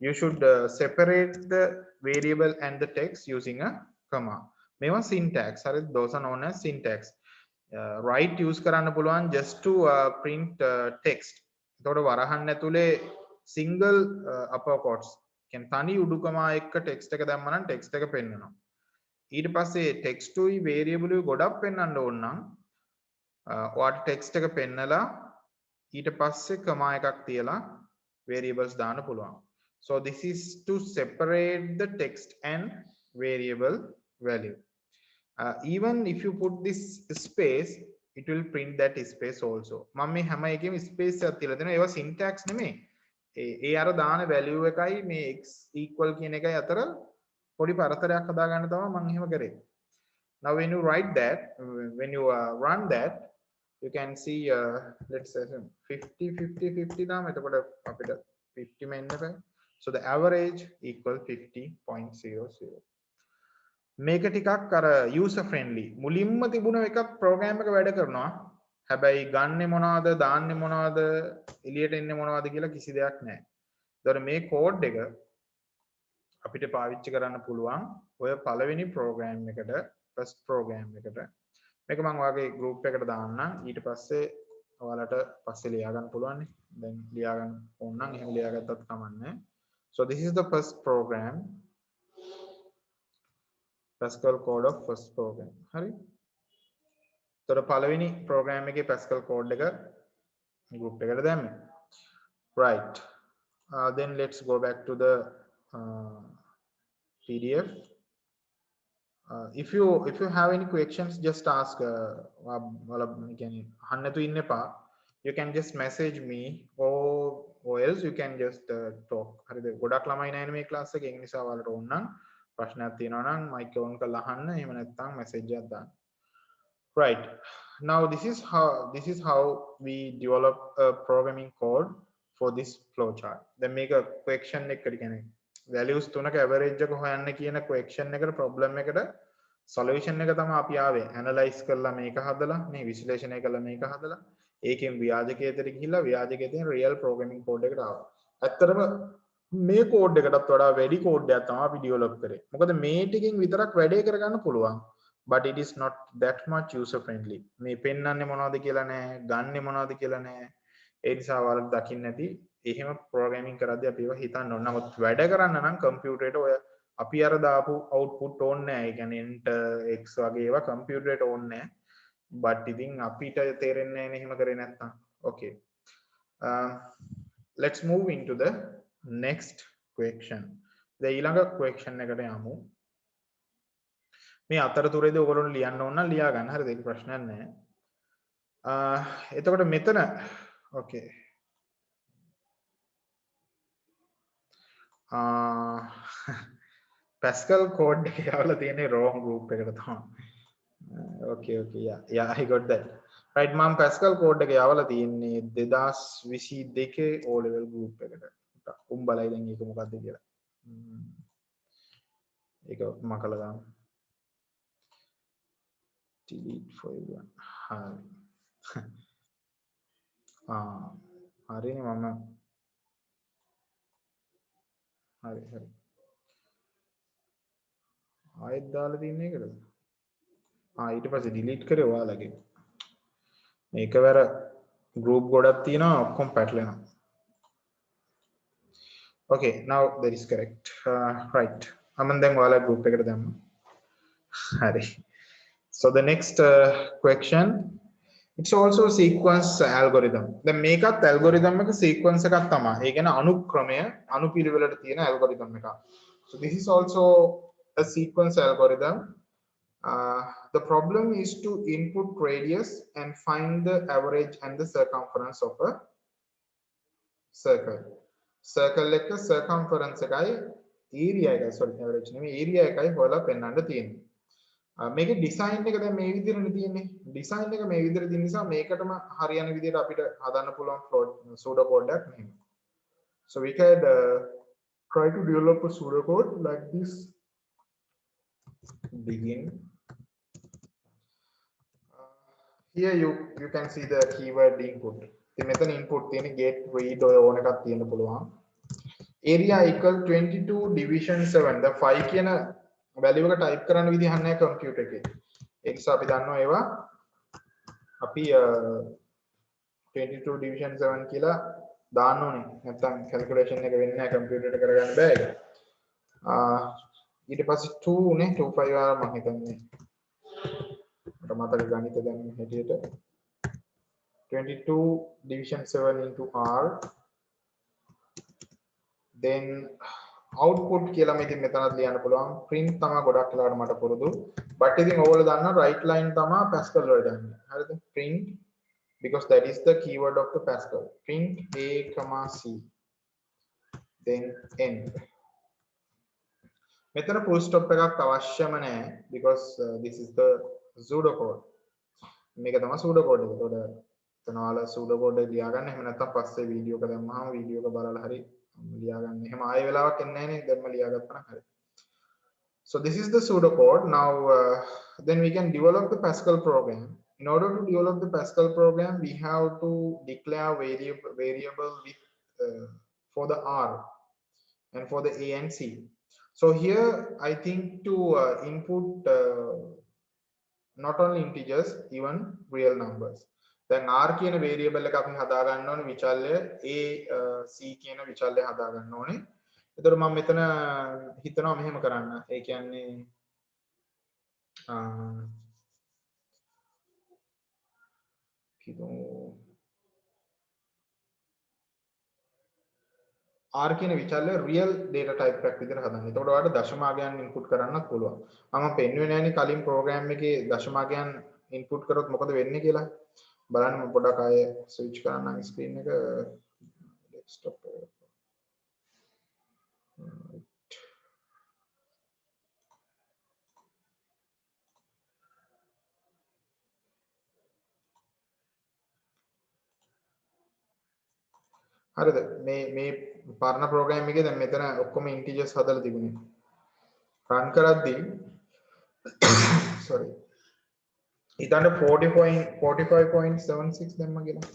you should separate the variable and the text using a comma. මේවා syntax. හරි, those are known as syntax. Write use කරන්න පුළුවන් just to print text. එතකොට වරහන් ඇතුලේ single upper quotes කියන්නේ තනි උඩුකමා එක්ක text එක දැම්ම නම් text එක පෙන්නනවා. ඊට පස්සේ text උයි variable උයි ගොඩක් පෙන්වන්න ඕන නම් ඔයාට text එක පෙන්නලා ඊට පස්සේ comma එකක් තියලා variables දාන්න පුළුවන්. So this is to separate the text and variable value. Even if you put this space, it will print that space also. මම මේ හැම එකෙම space එකක් තියලා දෙනවා. ඒවා syntax නෙමෙයි. ඒ අර දාන value එකයි මේ x equal කියන එකයි අතර පොඩි පරතරයක් හදා ගන්න තමයි මම එහෙම කරේ. Now when you write that, when you run that, you can see let's say 50 50 50 දාම එතකොට අපිට 50 මෙන්න බෑ. So the average equal 50.00. මේක ටිකක් අර user friendly. මුලින්ම තිබුණ එකක් program එක වැඩ කරනවා. හැබැයි ගන්නෙ මොනවද, දාන්නේ මොනවද, එළියට එන්නේ මොනවද කියලා කිසි දෙයක් නැහැ. ඒතකොට මේ code එක අපිට පාවිච්චි කරන්න පුළුවන් ඔය පළවෙනි program එකට, first program එකට. මේක මම ඔයාගේ group එකට දාන්නම්. ඊට පස්සේ ඔයාලට පස්සේ ලියා ගන්න පුළුවන් නේ. දැන් ලියා ගන්න ඕන නම් එහෙම ලියා ගත්තත් කමන්නේ. So this is the first program. Pascal code of first program. Hari. So පළවෙනි program එකේ Pascal code එක group එකට දැම්මේ. Right. Then let's go back to the PDF. If you have any questions, just ask. You can just message me, or else you can just talk. හරිද? ගොඩක් ළමයි නැහැ මේ class එකේ. ඒ නිසා ඔයාලට ඕන නම් ප්‍රශ්නයක් තියෙනවා නම් mic on කරලා අහන්න. එහෙම නැත්නම් message එකක් දාන්න. Right. Now this is how we develop a programming code for this flowchart. Then make a question එකකට කියන්නේ values තුනක average එක හොයන්න කියන question එකට problem එකට solution එක තමයි අපි ආවේ. analyze කරලා මේක හදලා මේ විශ්ලේෂණය කරලා මේක හදලා ඒකෙන් ව්‍යාජකයකට ගිහිල්ලා ව්‍යාජකයෙන් real programming code එකට ආවා. ඇත්තටම මේ code එකටත් වඩා වැඩි code එකක් තමයි අපි develop කරේ. මොකද මේ ටිකෙන් විතරක් වැඩේ කරගන්න පුළුවන්. But it is not that much user friendly. මේ පෙන්වන්නේ මොනවද කියලා නැහැ, ගන්නෙ මොනවද කියලා නැහැ. ඒ නිසා ඔයාලට දකින්න ඇති එහෙම programming කරද්දී අපි ඒවා හිතන්න ඕන. නමුත් වැඩ කරන්න නම් computer එකට ඔය අපි අර දාපු output ඕනේ නැහැ. ඒ කියන්නේ enter x වගේ ඒවා computer එකට ඕනේ නැහැ. But ඉතින් අපිට තේරෙන්නේ නැහැ නේ එහෙම කරේ නැත්තම්. Okay. Let's move into the next question. The ඊළඟ question එකට යමු. මේ අතරතුරේදී ඔයගොල්ලෝ ලියන්න ඕන නම් ලියා ගන්න. හරිද? ඒක ප්‍රශ්නයක් නැහැ. එතකොට මෙතන okay. Pascal code එක යවලා තියෙන්නේ wrong group එකට තමයි. Okay yeah I got that. Right මම Pascal code එක යවලා තියෙන්නේ 2022 O level group එකට. උඹලයි දැන් ඒක මොකද්ද කියලා. ඒක මකලා දාන්න. delete for everyone. හරිනේ මම හරි ආයෙත් දාලා තියන්නේ ඒකද? ඊට පස්සේ delete කරේ ඔයාලගේ. මේකවර group ගොඩක් තියෙනවා ඔක්කොම පැටලෙනවා. Okay, now that is correct. Right. මම දැන් ඔයාලා group එකට දැම්මා. හරි. So the next question, it's also sequence algorithm. දැන් මේකත් algorithm එක sequence එකක් තමයි. ඒ කියන්නේ අනුක්‍රමය අනුපිළිවෙලට තියෙන algorithm එකක්. So this is also a sequence algorithm. The problem is to input radius and find the average and the circumference of a circle. Circle එක circumference එකයි area එකයි average නෙමෙයි area එකයි හොයලා පෙන්නන්න තියෙන්නේ. මේකේ design එක දැන් මේ විදිහටනේ තියෙන්නේ. design එක මේ විදිහට තියෙන නිසා මේකටම හරියන විදිහට අපිට හදන්න පුළුවන් pseudocode එකක් මෙහෙම. So we can try to develop a pseudocode like this. Begin. Here you can see the keyword input. ඉතින් මෙතන input තියෙන get read ඔය ඕන එකක් තියෙන්න පුළුවන්. Area equal 22 division 7. The 5 කියන value එක type කරන්න විදිහක් නැහැ computer එකේ. ඒ නිසා අපි දන්නවා ඒවා අපි 22 division 7 කියලා දාන්න ඕනේ. නැත්නම් calculation එක වෙන්නේ නැහැ computer එකට කරගන්න බෑ ඒක. ඊට පස්සේ 2 නේ 25 ආර මම හිතන්නේ. මට මතක ගණිත දැනුම හැටියට 22 division 7 into r, then output කියලා මේ ඉතින් මෙතනත් ලියන්න පුළුවන්. print තමයි ගොඩක් වෙලාවට මට පුරුදු. but ඉතින් ඔයගොල්ලෝ දන්නවා right line තමයි Pascal වලට යන්නේ. හරිද? print, because that is the keyword of the Pascal. Print a comma c, then end. මෙතන full stop එකක් අවශ්‍යම නැහැ, because this is the pseudocode. මේක තමයි pseudocode එක. ඒතකොට එතන ඔයාලා pseudocode එක ලියාගන්න. එහෙම නැත්නම් පස්සේ වීඩියෝ එක දැම්මහම වීඩියෝ එක බලලා හරි ලියාගන්න. එහෙම ආයෙ වෙලාවක් එන්නේ නැහැ නේ. දැම්ම ලියාගත්තා නම් හරි. So this is the pseudocode. Now then we can develop the Pascal program. In order to develop the Pascal program, we have to declare variable with for the R and for the A and C. So here I think to input not only integers, even real numbers. Then R කියන variable එක අපි හදා ගන්න ඕනේ විචල්‍ය, A C කියන විචල්‍ය හදා ගන්න ඕනේ. එතකොට මම මෙතන හිතනවා මෙහෙම කරන්න. ඒ කියන්නේ R කියන විචල්‍ය real data type එකක් විදිහට හදන්න. එතකොට ඔයාලට දශමාගයන් input කරන්නත් පුළුවන්. මම පෙන්වුවේ නෑනේ කලින් program එකේ දශමාගයන් input කරොත් මොකද වෙන්නේ කියලා. බලන්න මම පොඩක් ආයෙ switch කරන්නම් screen එක desktop එකට. හරිද? මේ පරණ program එකේ දැන් මෙතන ඔක්කොම integers හදලා තිබුණේ. run කරද්දී sorry. ඉතින් 45.76 දැම්ම කියලා.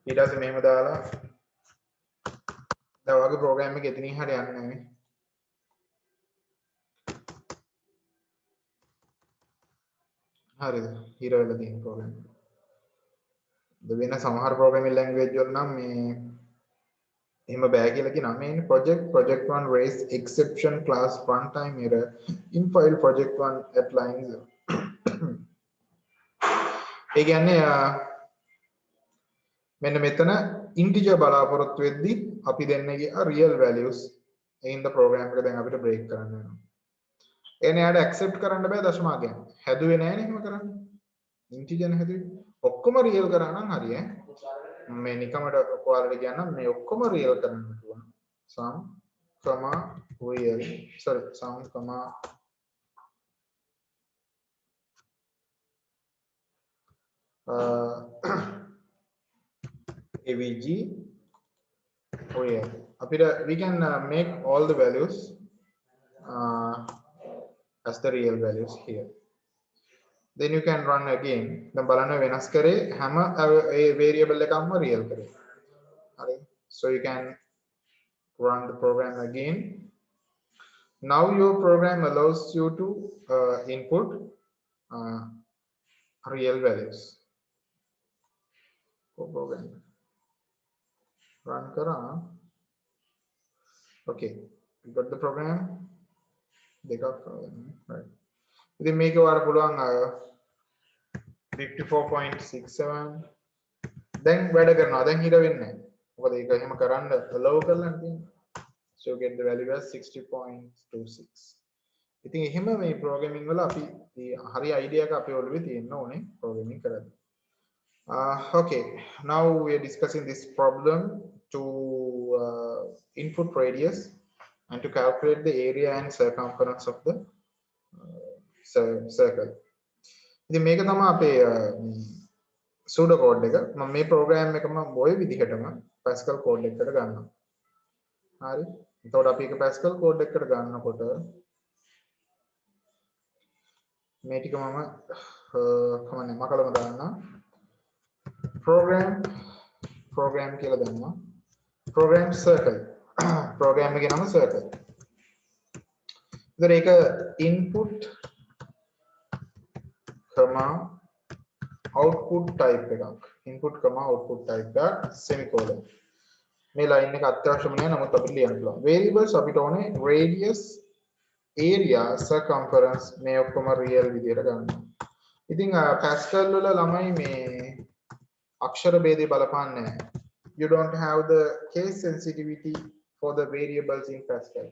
ඊට පස්සේ මෙහෙම දාලා දැන් ඔයගේ program එක එතනින් හරිය යන්නේ නැහැ නේ. හරිද? හිර වෙලා තියෙන program. වෙන සමහර programming language වල නම් මේ එහෙම බෑ කියලා කියනවා. මේ project 1 raised exception class runtime error in file project 1 at line 0. ඒ කියන්නේ මෙන්න මෙතන integer බලාපොරොත්තු වෙද්දි අපි දෙන්නේ real values in the program එක දැන් අපිට break කරන්න වෙනවා. එනේ යාට accept කරන්න බෑ දශමාගයන්. හැදුවේ නැහැ නේ එහෙම කරන්නේ. integer නේ හැදුවේ. ඔක්කොම real කරා නම් හරි ඈ. මේ නිකමට ඔයාලට කියන්නම් මේ ඔක්කොම real කරන්න පුළුවන්. sum real sorry sum avg real. We can make all the values as the real values here. Then you can run again. දැන් බලන්න වෙනස් කරේ හැම variable එකක්ම real කරේ. හරි. So you can run the program again. Now your program allows you to input real values. Program run kara. Okay, you got the program. Right. ඉතින් මේක ඔයාලා පුළුවන් 54.67 දැන් වැඩ කරනවා. දැන් හිර වෙන්නේ නැහැ. මොකද ඒක එහෙම කරන්න allow කරලා තියෙනවා. So you get the value as 60.26. ඉතින් එහෙම මේ programming වල අපි හරි idea එක අපේ ඔළුවේ තියෙන්න ඕනේ programming කරද්දී. Okay, now we are discussing this problem to input radius and to calculate the area and circumference of the circle. ඉතින් මේක තමයි අපේ pseudo code එක. මම මේ program එක මම ඔය විදිහටම Pascal code එකකට ගන්නවා. හරි. එතකොට අපි ඒක Pascal code එකකට ගන්නකොට මේ ටික මම කමන්නේ මකලම දාන්නම්. program කියලා දැම්මා. program circle. program එකේ නම circle. ඉතින් ඒක input output type එකක්. input output type එකක් semicolon. මේ line එක අත්‍යවශ්‍යම නෑ නමුත් අපිට ලියන්න පුළුවන්. variables අපිට ඕනේ radius, area, circumference මේ ඔක්කොම real විදියට ගන්නවා. ඉතින් Pascal වල ළමයි මේ අක්ෂර ભેදේ බලපාන්නේ නැහැ. You don't have the case sensitivity for the variables in Pascal.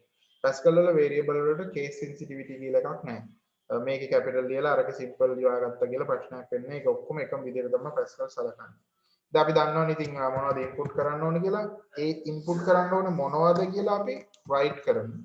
Pascal වල variable වලට case sensitivity කියලා එකක් නැහැ. මේකේ capital ලියලා අරක simple ලියාගත්තා කියලා ප්‍රශ්නයක් වෙන්නේ. ඒක ඔක්කොම එකම විදිහට තමයි Pascal සලකන්නේ. දැන් අපි දන්නවනේ ඉතින් මොනවද input කරන්න ඕනේ කියලා. ඒ input කරන්න ඕනේ මොනවද කියලා අපි write කරමු.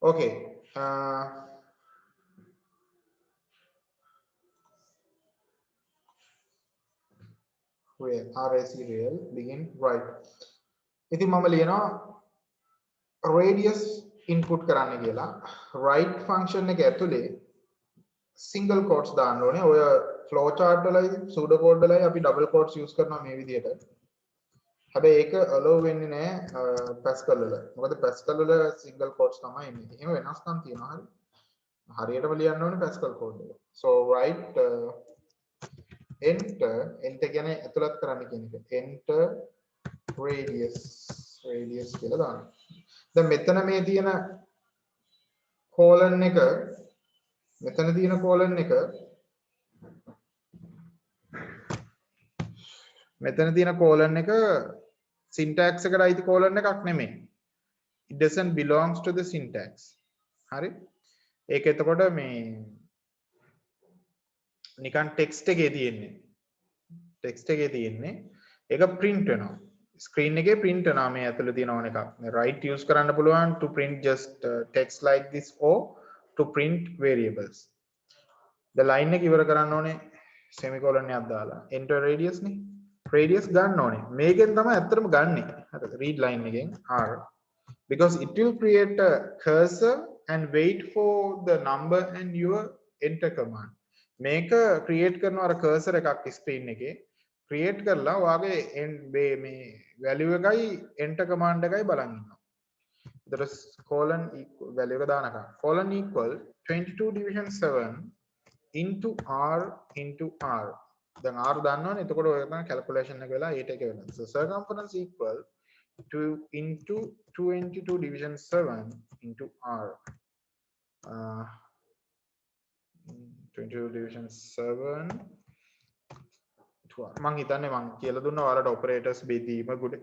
Okay. Real RAC real begin right. ඉතින් මම ලියනවා radius input කරන්න කියලා. right function එක ඇතුලේ single quotes දාන්න ඕනේ. ඔය flow chart වලයි pseudo code වලයි අපි double quotes use කරනවා මේ විදිහට. හැබැයි ඒක allow වෙන්නේ නැහැ Pascal වල. මොකද Pascal වල single quotes තමයි ඉන්නේ. එහෙම වෙනස්කම් තියෙනවා හරි. හරියටම ලියන්න ඕනේ Pascal code එක. So write enter කියන්නේ ඇතුළත් කරන්න කියන එක. enter radius කියලා දාන්න. දැන් මෙතන මේ තියෙන colon එක syntax එකට අයිති colon එකක් නෙමෙයි. It doesn't belongs to the syntax. හරි? ඒක එතකොට මේ නිකන් text එකේ තියෙන්නේ. ඒක print වෙනවා. screen එකේ print වෙනවා මේ ඇතුළේ තියෙන ඕන එකක්. මේ write use කරන්න පුළුවන් to print just text like this or to print variables. the line එක ඉවර කරන්න ඕනේ semicolon එකක් දාලා. enter radius නේ. radius ගන්න ඕනේ. මේකෙන් තමයි ඇත්තටම ගන්නෙ. හරිද? read line එකෙන් r because it will create a cursor and wait for the number and your enter command. මේක create කරනවා අර cursor එකක් screen එකේ create කරලා ඔයාගේ මේ value එකයි enter command එකයි බලන් ඉන්නවා. එතකොට colon equal value එක දානකම් colon equal 22 division 7 into r into r. දැන් r දන්නවනේ. එතකොට ඔය තමයි calculation එක වෙලා 8 එක වෙනවා. So circumference equal 2 into 22 division 7 into r. 22 division 7 මං හිතන්නේ මං කියලා දුන්නා ඔයාලට ඔපරේටර්ස් බෙදීම ගුඩ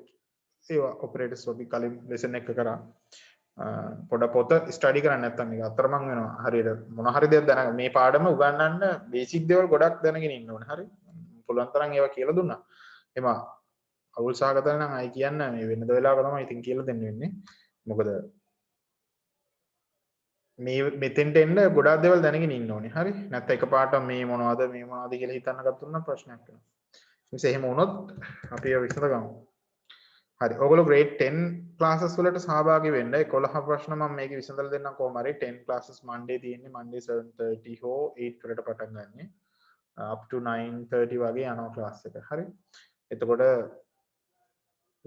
ඒවා ඔපරේටර්ස් අපි කලින් ලෙසන් එක කරා පොඩ පොත ස්ටඩි කරන්න නැත්නම් මේක අතරමං වෙනවා හරියට මොන හරි දෙයක් දැනගන්න මේ පාඩම උගන්වන්න බේසික් දේවල් ගොඩක් දැනගෙන ඉන්න ඕනේ හරි පුළුවන් තරම් ඒවා කියලා දුන්නා එම අවුල් සහගත නම් අය කියන්න මේ වෙනද වෙලාවක තමයි ඉතින් කියලා දෙන්න වෙන්නේ මොකද මේ මෙතෙන්ට එන්න ගොඩාක් දේවල් දැනගෙන ඉන්න ඕනේ හරි නැත්නම් එකපාරට මේ මොනවද කියලා හිතන්න ගත්තොත් නම් ප්‍රශ්නයක් වෙනවා ඉතින් එහෙම වුණොත් අපි ඒක විසඳ ගමු හරි ඔයගොල්ලෝ grade 10 classes වලට සහභාගී වෙන්න 11 ප්‍රශ්න මම මේක විසඳලා දෙන්නම් කොහොම හරි 10 classes Monday තියෙන්නේ Monday 7:30 හෝ 8 වලට පටන් ගන්නෙ up to 9:30 වගේ යනවා class එක හරි එතකොට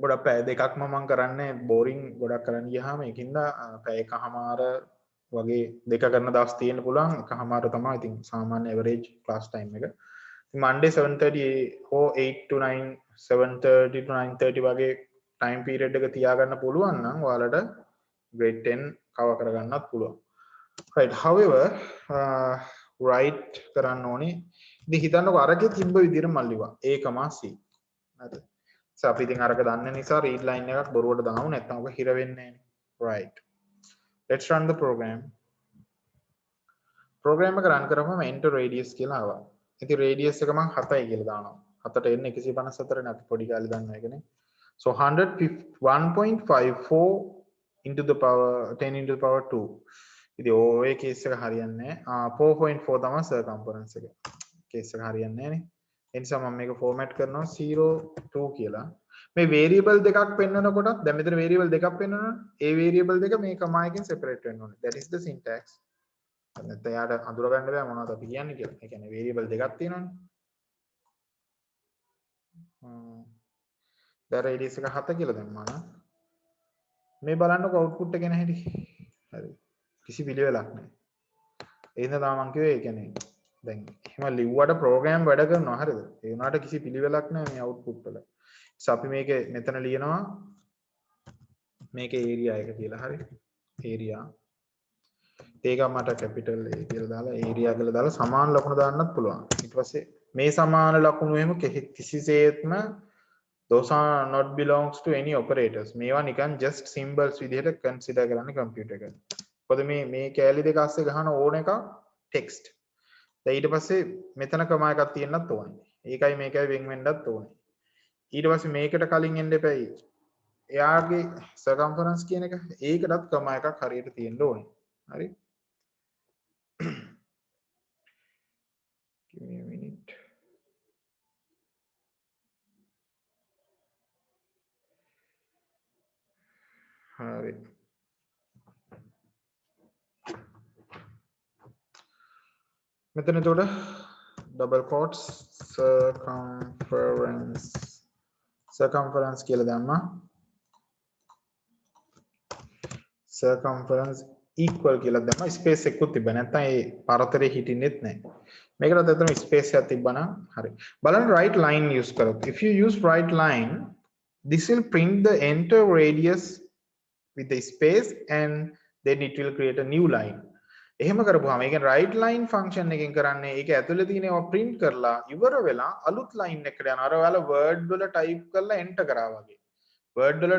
ගොඩක් පැය දෙකක්ම මම කරන්නේ boring ගොඩක් කරන්න ගියාම ඒකින්ද පැය එකමාර වගේ දෙක කරන දවස් තියෙන්න පුළුවන් එකමාර තමයි ඉතින් සාමාන්‍ය average class time එක Monday 7:30 or 8 to 9 7:30 to 9:30 වගේ time period එක තියාගන්න පුළුවන් නම් ඔයාලට grade 10 cover කරගන්නත් පුළුවන් right however write කරන්න ඕනේ ඉතින් හිතන්නකෝ අරකේ තිබ්බ විදිහට මම ලිව්වා a, c හරිද so අපි ඉතින් අරක දන්න නිසා read line එකක් බොරුවට දාමු නැත්නම් ඔක හිර වෙන්නේ නැහැ right let's run the program එක run කරපුවම enter radius කියලා ආවා ඉතින් radius එක මම 7යි කියලා දානවා 7ට එන්නේ 154 නේ අපි පොඩි කාලේ දන්න එකනේ so 101.54 into the power 10 into the power 2 ඉතින් ඔය කේස් එක හරියන්නේ නැහැ 4.4 තමයි circumference එක කේස් එක හරියන්නේ නැහැ නේ ඒ නිසා මම මේක format කරනවා 02 කියලා මේ variable දෙකක් පෙන්වනකොට දැන් මෙතන variable දෙකක් පෙන්වනවා ඒ variable දෙක මේ comma එකෙන් separate වෙන්න ඕනේ that is the syntax නැත්නම් යාට අඳුර ගන්න බෑ මොනවද අපි කියන්නේ කියලා. ඒ කියන්නේ variable දෙකක් තියෙනවානේ. දැන් radius එක 7 කියලා දැම්මා නම් මේ බලන්නකො output එක එන හැටි. හරි. කිසි පිළිවෙලක් නැහැ. ඒ හින්දා තමයි මම කිව්වේ ඒ කියන්නේ දැන් එහෙම ලිව්වට ප්‍රෝග්‍රෑම් වැඩ කරනවා හරිද? ඒ වුණාට කිසි පිළිවෙලක් නැහැ මේ අවුට්පුට් වල. අපි මේකේ මෙතන ලියනවා මේකේ ඒරියා එක කියලා හරි. ඒරියා ඒක මට කැපිටල් A කියලා දාලා ඒරියා කියලා දාලා සමාන ලකුණු දාන්නත් පුළුවන්. ඊට පස්සේ මේ සමාන ලකුණු එහෙම කිසිසේත්ම those are not belongs to any operators. මේවා නිකන් just symbols විදිහට consider කරන්න කම්පියුටර් එකට. මොකද මේ කැලි දෙක අස්සේ ගහන ඕන එක text. දැන් ඊට පස්සේ මෙතන කමා එකක් තියෙන්නත් ඕනේ. ඒකයි මේකයි වෙන් වෙන්නත් ඕනේ. ඊට පස්සේ මේකට කලින් එන්න එපැයි. එයාගේ circumference කියන එක ඒකටත් කමා එකක් හරියට තියෙන්න ඕනේ. හරි? Give me a minute. හරි. මෙතන එතකොට double quotes circumference කියලා දැම්මා. circumference equal කියලා දැම්මා. ස්පේස් එකකුත් තිබ්බ නැත්නම් ඒ පරතරේ හිටින්නෙත් නැහැ. මේකට අතන ස්පේස් එකක් තිබ්බනම් හරි. බලන්න right line use කරොත්. If you use right line, this will print the entire radius with the space and then it will create a new line. එහෙම කරපුවාම ඒ කියන්නේ right line function එකෙන් කරන්නේ ඒක ඇතුලේ තියෙන ඒවා print කරලා ඉවර වෙලා අලුත් line එකකට යනවා. අර ඔයාලා word වල type කරලා enter කරා වගේ. word වල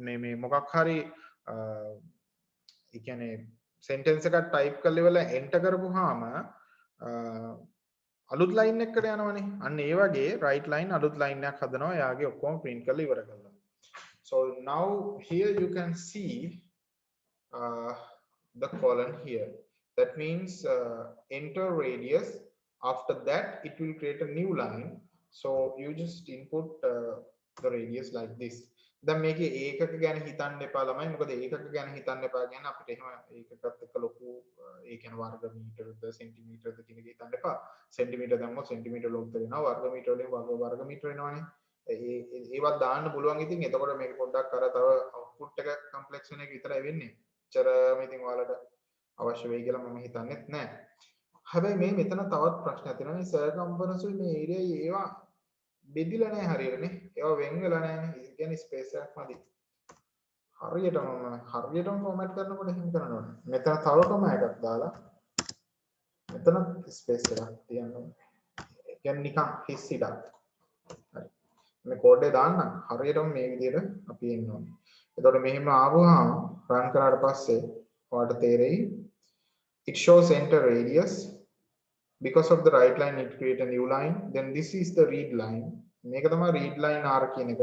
මේ මොකක් හරි ඒ කියන්නේ sentence එකක් type කරලා ඉවරලා enter කරපුවාම අලුත් line එකකට යනවනේ. අන්න ඒ වගේ right line අලුත් line එකක් හදනවා. එයාගේ ඔක්කොම print කරලා ඉවර කරලා. So now here you can see the column here. That means enter radius. After that, it will create a new line. So you just input the radius like this. දැන් මේකේ ඒකක ගැන හිතන්න එපා ළමයි. මොකද ඒකක ගැන හිතන්න එපා කියන්නේ අපිට එහෙම ඒකකත් එක්ක ලොකු ඒ කියන්නේ වර්ග මීටරද සෙන්ටිමීටරද කියන එක හිතන්න එපා. සෙන්ටිමීටර දැම්මොත් සෙන්ටිමීටර ලොග් වෙනවා. වර්ග මීටර වලින් වර්ග මීටර වෙනවනේ. ඒවත් දාන්න පුළුවන්. ඉතින් එතකොට මේක පොඩ්ඩක් අර තව අවුට්පුට් එක කම්ප්ලෙක්ස් වෙන එක විතරයි වෙන්නේ. චරම ඉතින් ඔයාලට අවශ්‍ය වෙයි කියලා මම හිතන්නේත් නැහැ. හැබැයි මේ මෙතන තවත් ප්‍රශ්නයක් තියෙනවා. මේ circumference මේ ඒරියා ඒවා බෙදිලා නැහැ හරියටනේ. ඒවා වෙන් වෙලා නැහැනේ. ඒ කියන්නේ ස්පේස් එකක් මදි. හරියටම ෆෝමැට් කරනකොට එහෙම කරන්න ඕනේ. මෙතන තව කොමා එකක් දාලා මෙතන ස්පේස් එකක් තියන්න ඕනේ. ඒ කියන්නේ නිකන් හිස් ඉඩක්. හරි. මේ කෝඩ් එක දාන්න හරියටම මේ විදිහට අපි එන්න ඕනේ. එතකොට මෙහෙම ආවම රන් කරාට පස්සේ ඔයාලට තේරෙයි it shows enter radius. Because of the right line, it create a new line. Then this is the read line. මේක තමයි read line R කියන එක.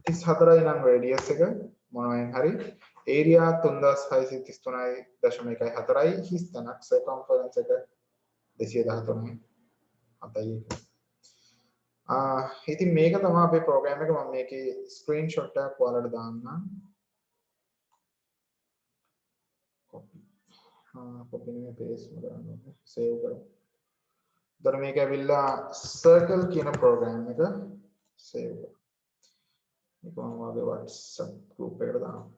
34යි නම් radius එක මොනවෙන් හරි area 3633.14යි හිස් තැනක් circumference එක 213යි 7යි. ඉතින් මේක තමයි අපේ program එක. මම මේකේ screenshot එකක් ඔයාලට දාන්නම්. copy නෙමෙයි paste කරන්න ඕනේ. save කරමු. දැන් මේක ඇවිල්ලා circle කියන program එක save කරමු. මේක මම වගේ WhatsApp group එකට දානවා.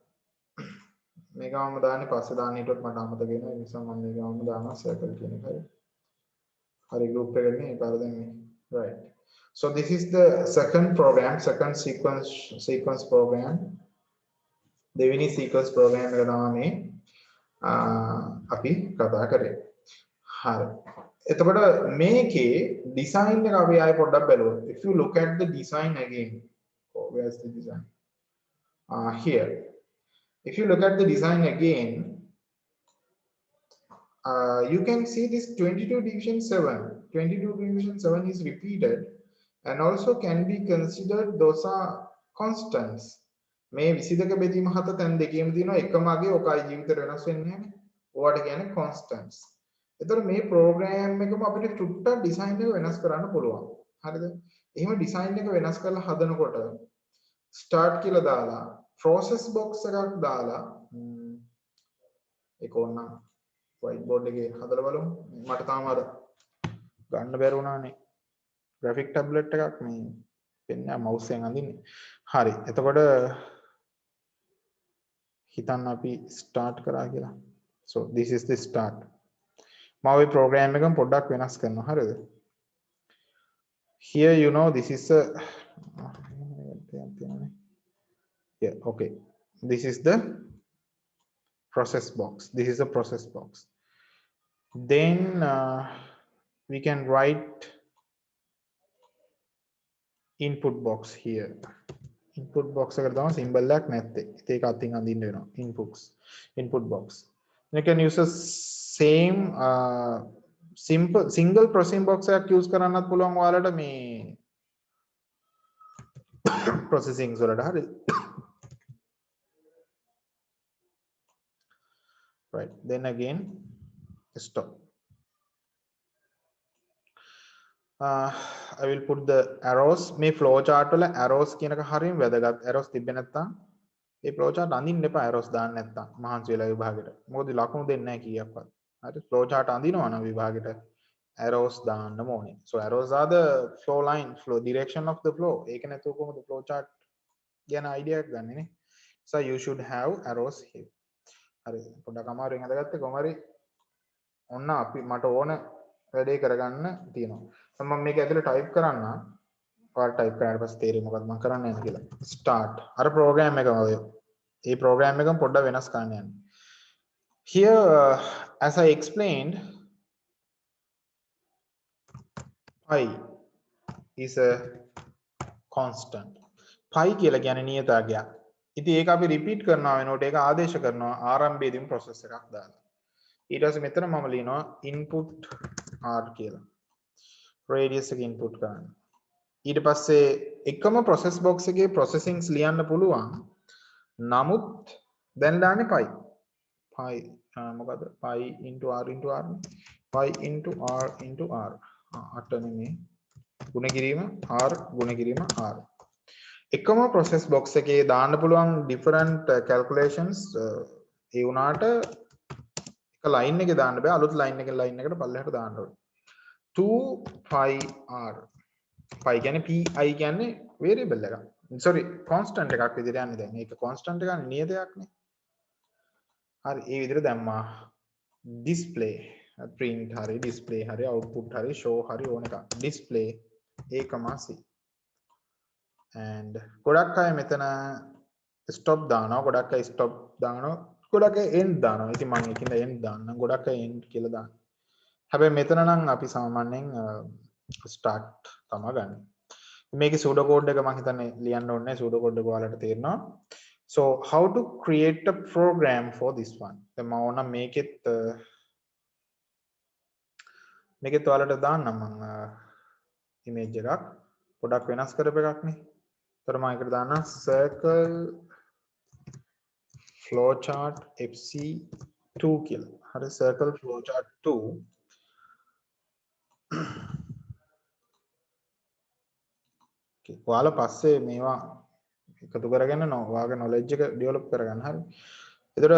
මේක මම දාන්නේ පස්සේ දාන්න හිතුවත් මට අමතක වෙනවා. ඒ නිසා මම මේක මම දානවා circle කියන එක. හරි group එකේ මේ පාර දෙන්නේ. Right. So this is the second program, second sequence program. දෙවෙනි sequence program එක තමයි අපි කතා කරේ. හරි. එතකොට මේකේ design එක අපි ආයෙ පොඩ්ඩක් බලමු. If you look at the design again, oh, where's the design? Here. If you look at the design again, you can see this 22 division 7. 22 division 7 is repeated and also can be considered those are constants. මේ 22 බෙදීම 7 තැන් දෙකේම තියෙනවා එකම අගේ ඔකයි ජීවිතේට වෙනස් වෙන්නේ නැහැ. ඔයාට කියන්නේ constants. එතකොට මේ ප්‍රෝග්‍රෑම් එකම අපිට චුට්ටක් ඩිසයින් එක වෙනස් කරන්න පුළුවන්. හරිද? එහෙම ඩිසයින් එක වෙනස් කරලා හදනකොට start කියලා දාලා process box එකක් දාලා ඒක ඕනනම් white board එකේ හදලා බලමු. මට තාම අර ගන්න බැරි වුණානේ. graphic tablet එකක් මේ පෙන්නේ mouse එකෙන් අඳින්නේ. හරි. එතකොට හිතන්න අපි start කරා කියලා. So this is the start. මම ওই program එකම පොඩ්ඩක් වෙනස් කරනවා හරිද? Here you know this is a yeah, okay. This is the process box. This is a process box. Then we can write input box here. Input box එකට තමයි symbol එකක් නැත්තේ. ඒක අතින් අඳින්න වෙනවා. Input box. You can use a same single processing box එකක් use කරන්නත් පුළුවන් ඔයාලට මේ processing වලට හරි. Right. Then again stop. I will put the arrows. මේ flow chart වල arrows කියන එක හරියම වැදගත්. arrows තිබ්බේ නැත්තම් ඒ flow chart අඳින්න එපා arrows දාන්න නැත්තම් මහන්සි වෙලා විභාගෙට. මොකද ලකුණු දෙන්නේ නැහැ කීයක්වත්. හරි flow chart අඳිනවා නම් විභාගෙට arrows දාන්නම ඕනේ. So arrows are the flow line, flow direction of the flow. ඒක නැතුව කොහොමද flow chart ගැන idea එකක් ගන්නෙ නේ. So you should have arrows here. හරි පොඩ්ඩක් අමාරුවෙන් හදාගත්තේ කොහොම හරි ඔන්න අපි මට ඕන වැඩේ කරගන්න තියෙනවා. මම මේක ඇතුලේ ටයිප් කරන්න. ඔයාලා ටයිප් කරාට පස්සේ තේරෙයි මොකක්ද මම කරන්න යන්නේ කියලා. start. අර ප්‍රෝග්‍රෑම් එකම ඔය. මේ ප්‍රෝග්‍රෑම් එකම පොඩ්ඩක් වෙනස් කරන්න යන්නේ. Here as I explained pi is a constant. pi කියලා කියන්නේ නියතාවයක්. ඉතින් ඒක අපි රිපීට් කරනවා වෙනකොට ඒක ආදේශ කරනවා ආරම්භයේදීම process එකක් දාලා. ඊට පස්සේ මෙතන මම ලියනවා input r කියලා. radius එක input කරන්න. ඊට පස්සේ එකම process box එකේ processings ලියන්න පුළුවන්. නමුත් දැන් දාන්නේ pi. pi මොකද pi into r into r pi into r into r. 8 නෙමෙයි. ගුණ කිරීම r ගුණ කිරීම r. එකම process box එකේ දාන්න පුළුවන් different calculations ඒ වුණාට එක line එකේ දාන්න බෑ අලුත් line එකෙන් line එකට පල්ලෙහාට දාන්න ඕනේ 2 pi r pi කියන්නේ pi කියන්නේ variable එකක් sorry constant එකක් විදිහට යන්නේ දැන් මේක constant එකක් නියතයක් නේ හරි ඒ විදිහට දැම්මා display print හරි display හරි output හරි show හරි ඕන එකක් display a,c and ගොඩක් අය මෙතන stop දානවා ගොඩක් අය stop දානවා ගොඩක් අය end දානවා ඉතින් මම ඒකින්ද end දාන්නම් ගොඩක් අය end කියලා දානවා හැබැයි මෙතන නම් අපි සාමාන්‍යයෙන් start තමයි ගන්න මේකේ pseudo code එක මම හිතන්නේ ලියන්න ඕනේ නැහැ pseudo code එක ඔයාලට තේරෙනවා so how to create a program for this one දැන් මම ඕනම් මේකෙත් ඔයාලට දාන්නම් මම image එකක් පොඩක් වෙනස් කරපු එකක් නේ तर मैं इकडे दाना circle flowchart fc2 කියලා. හරි circle flowchart 2 okay. ඔයාලා පස්සේ මේවා එකතු කරගෙන ඔයාගේ knowledge එක develop කරගන්න හරි. ඒතර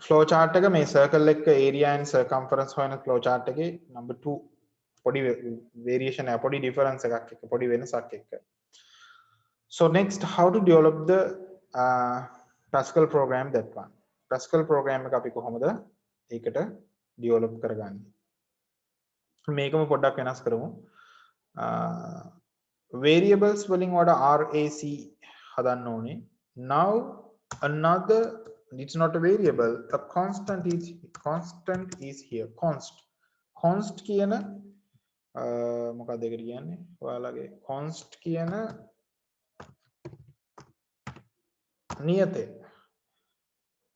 flowchart එක මේ circle එක area and circumference හොයන flowchart එකේ number 2 පොඩි variation එක පොඩි difference එකක් එක්ක පොඩි වෙනසක් එක්ක so next how to develop the Pascal program that one Pascal program එක අපි කොහොමද ඒකට develop කරගන්නේ මේකම පොඩ්ඩක් වෙනස් කරමු variables වලින් වඩා RAC හදන්න ඕනේ now another it's not a variable a constant is here const කියන මොකක්ද ඒකට කියන්නේ ඔයාලගේ const කියන නියතය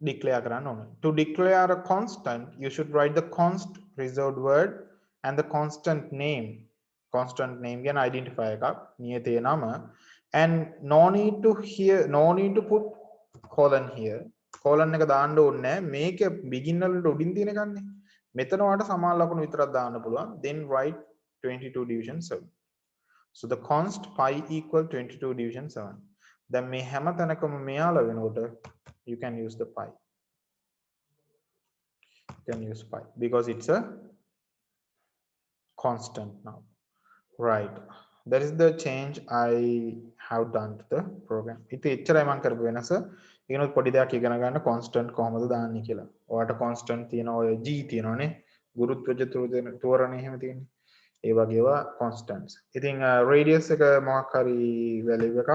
declare කරන්න ඕනේ to declare a constant you should write the const reserved word and the constant name කියන identifier එකක් නියතේ නම and no need to put colon here colon එක දාන්න ඕනේ නැහැ මේක begin වලට උඩින් තියෙන එකන්නේ මෙතන වලට සමාන ලකුණු විතරක් දාන්න පුළුවන් then write 22 division 7 so the const pi equal 22 division 7 then මේ හැම තැනකම මෙයාලා වෙනකොට you can use the pi because it's a constant now right that is the change I have done to the program ඉතින් එච්චරයි මම කරපු වෙනස ඒනොත් පොඩි දෙයක් ඉගෙන ගන්න constant කොහොමද දාන්නේ කියලා. ඔයාලට constant තියෙනවා ඔය g තියෙනවානේ. ගුරුත්වජ තෝරණේ එහෙම තියෙන්නේ. ඒ වගේ ඒවා constants. ඉතින් radius එක මොකක් හරි value එකක්.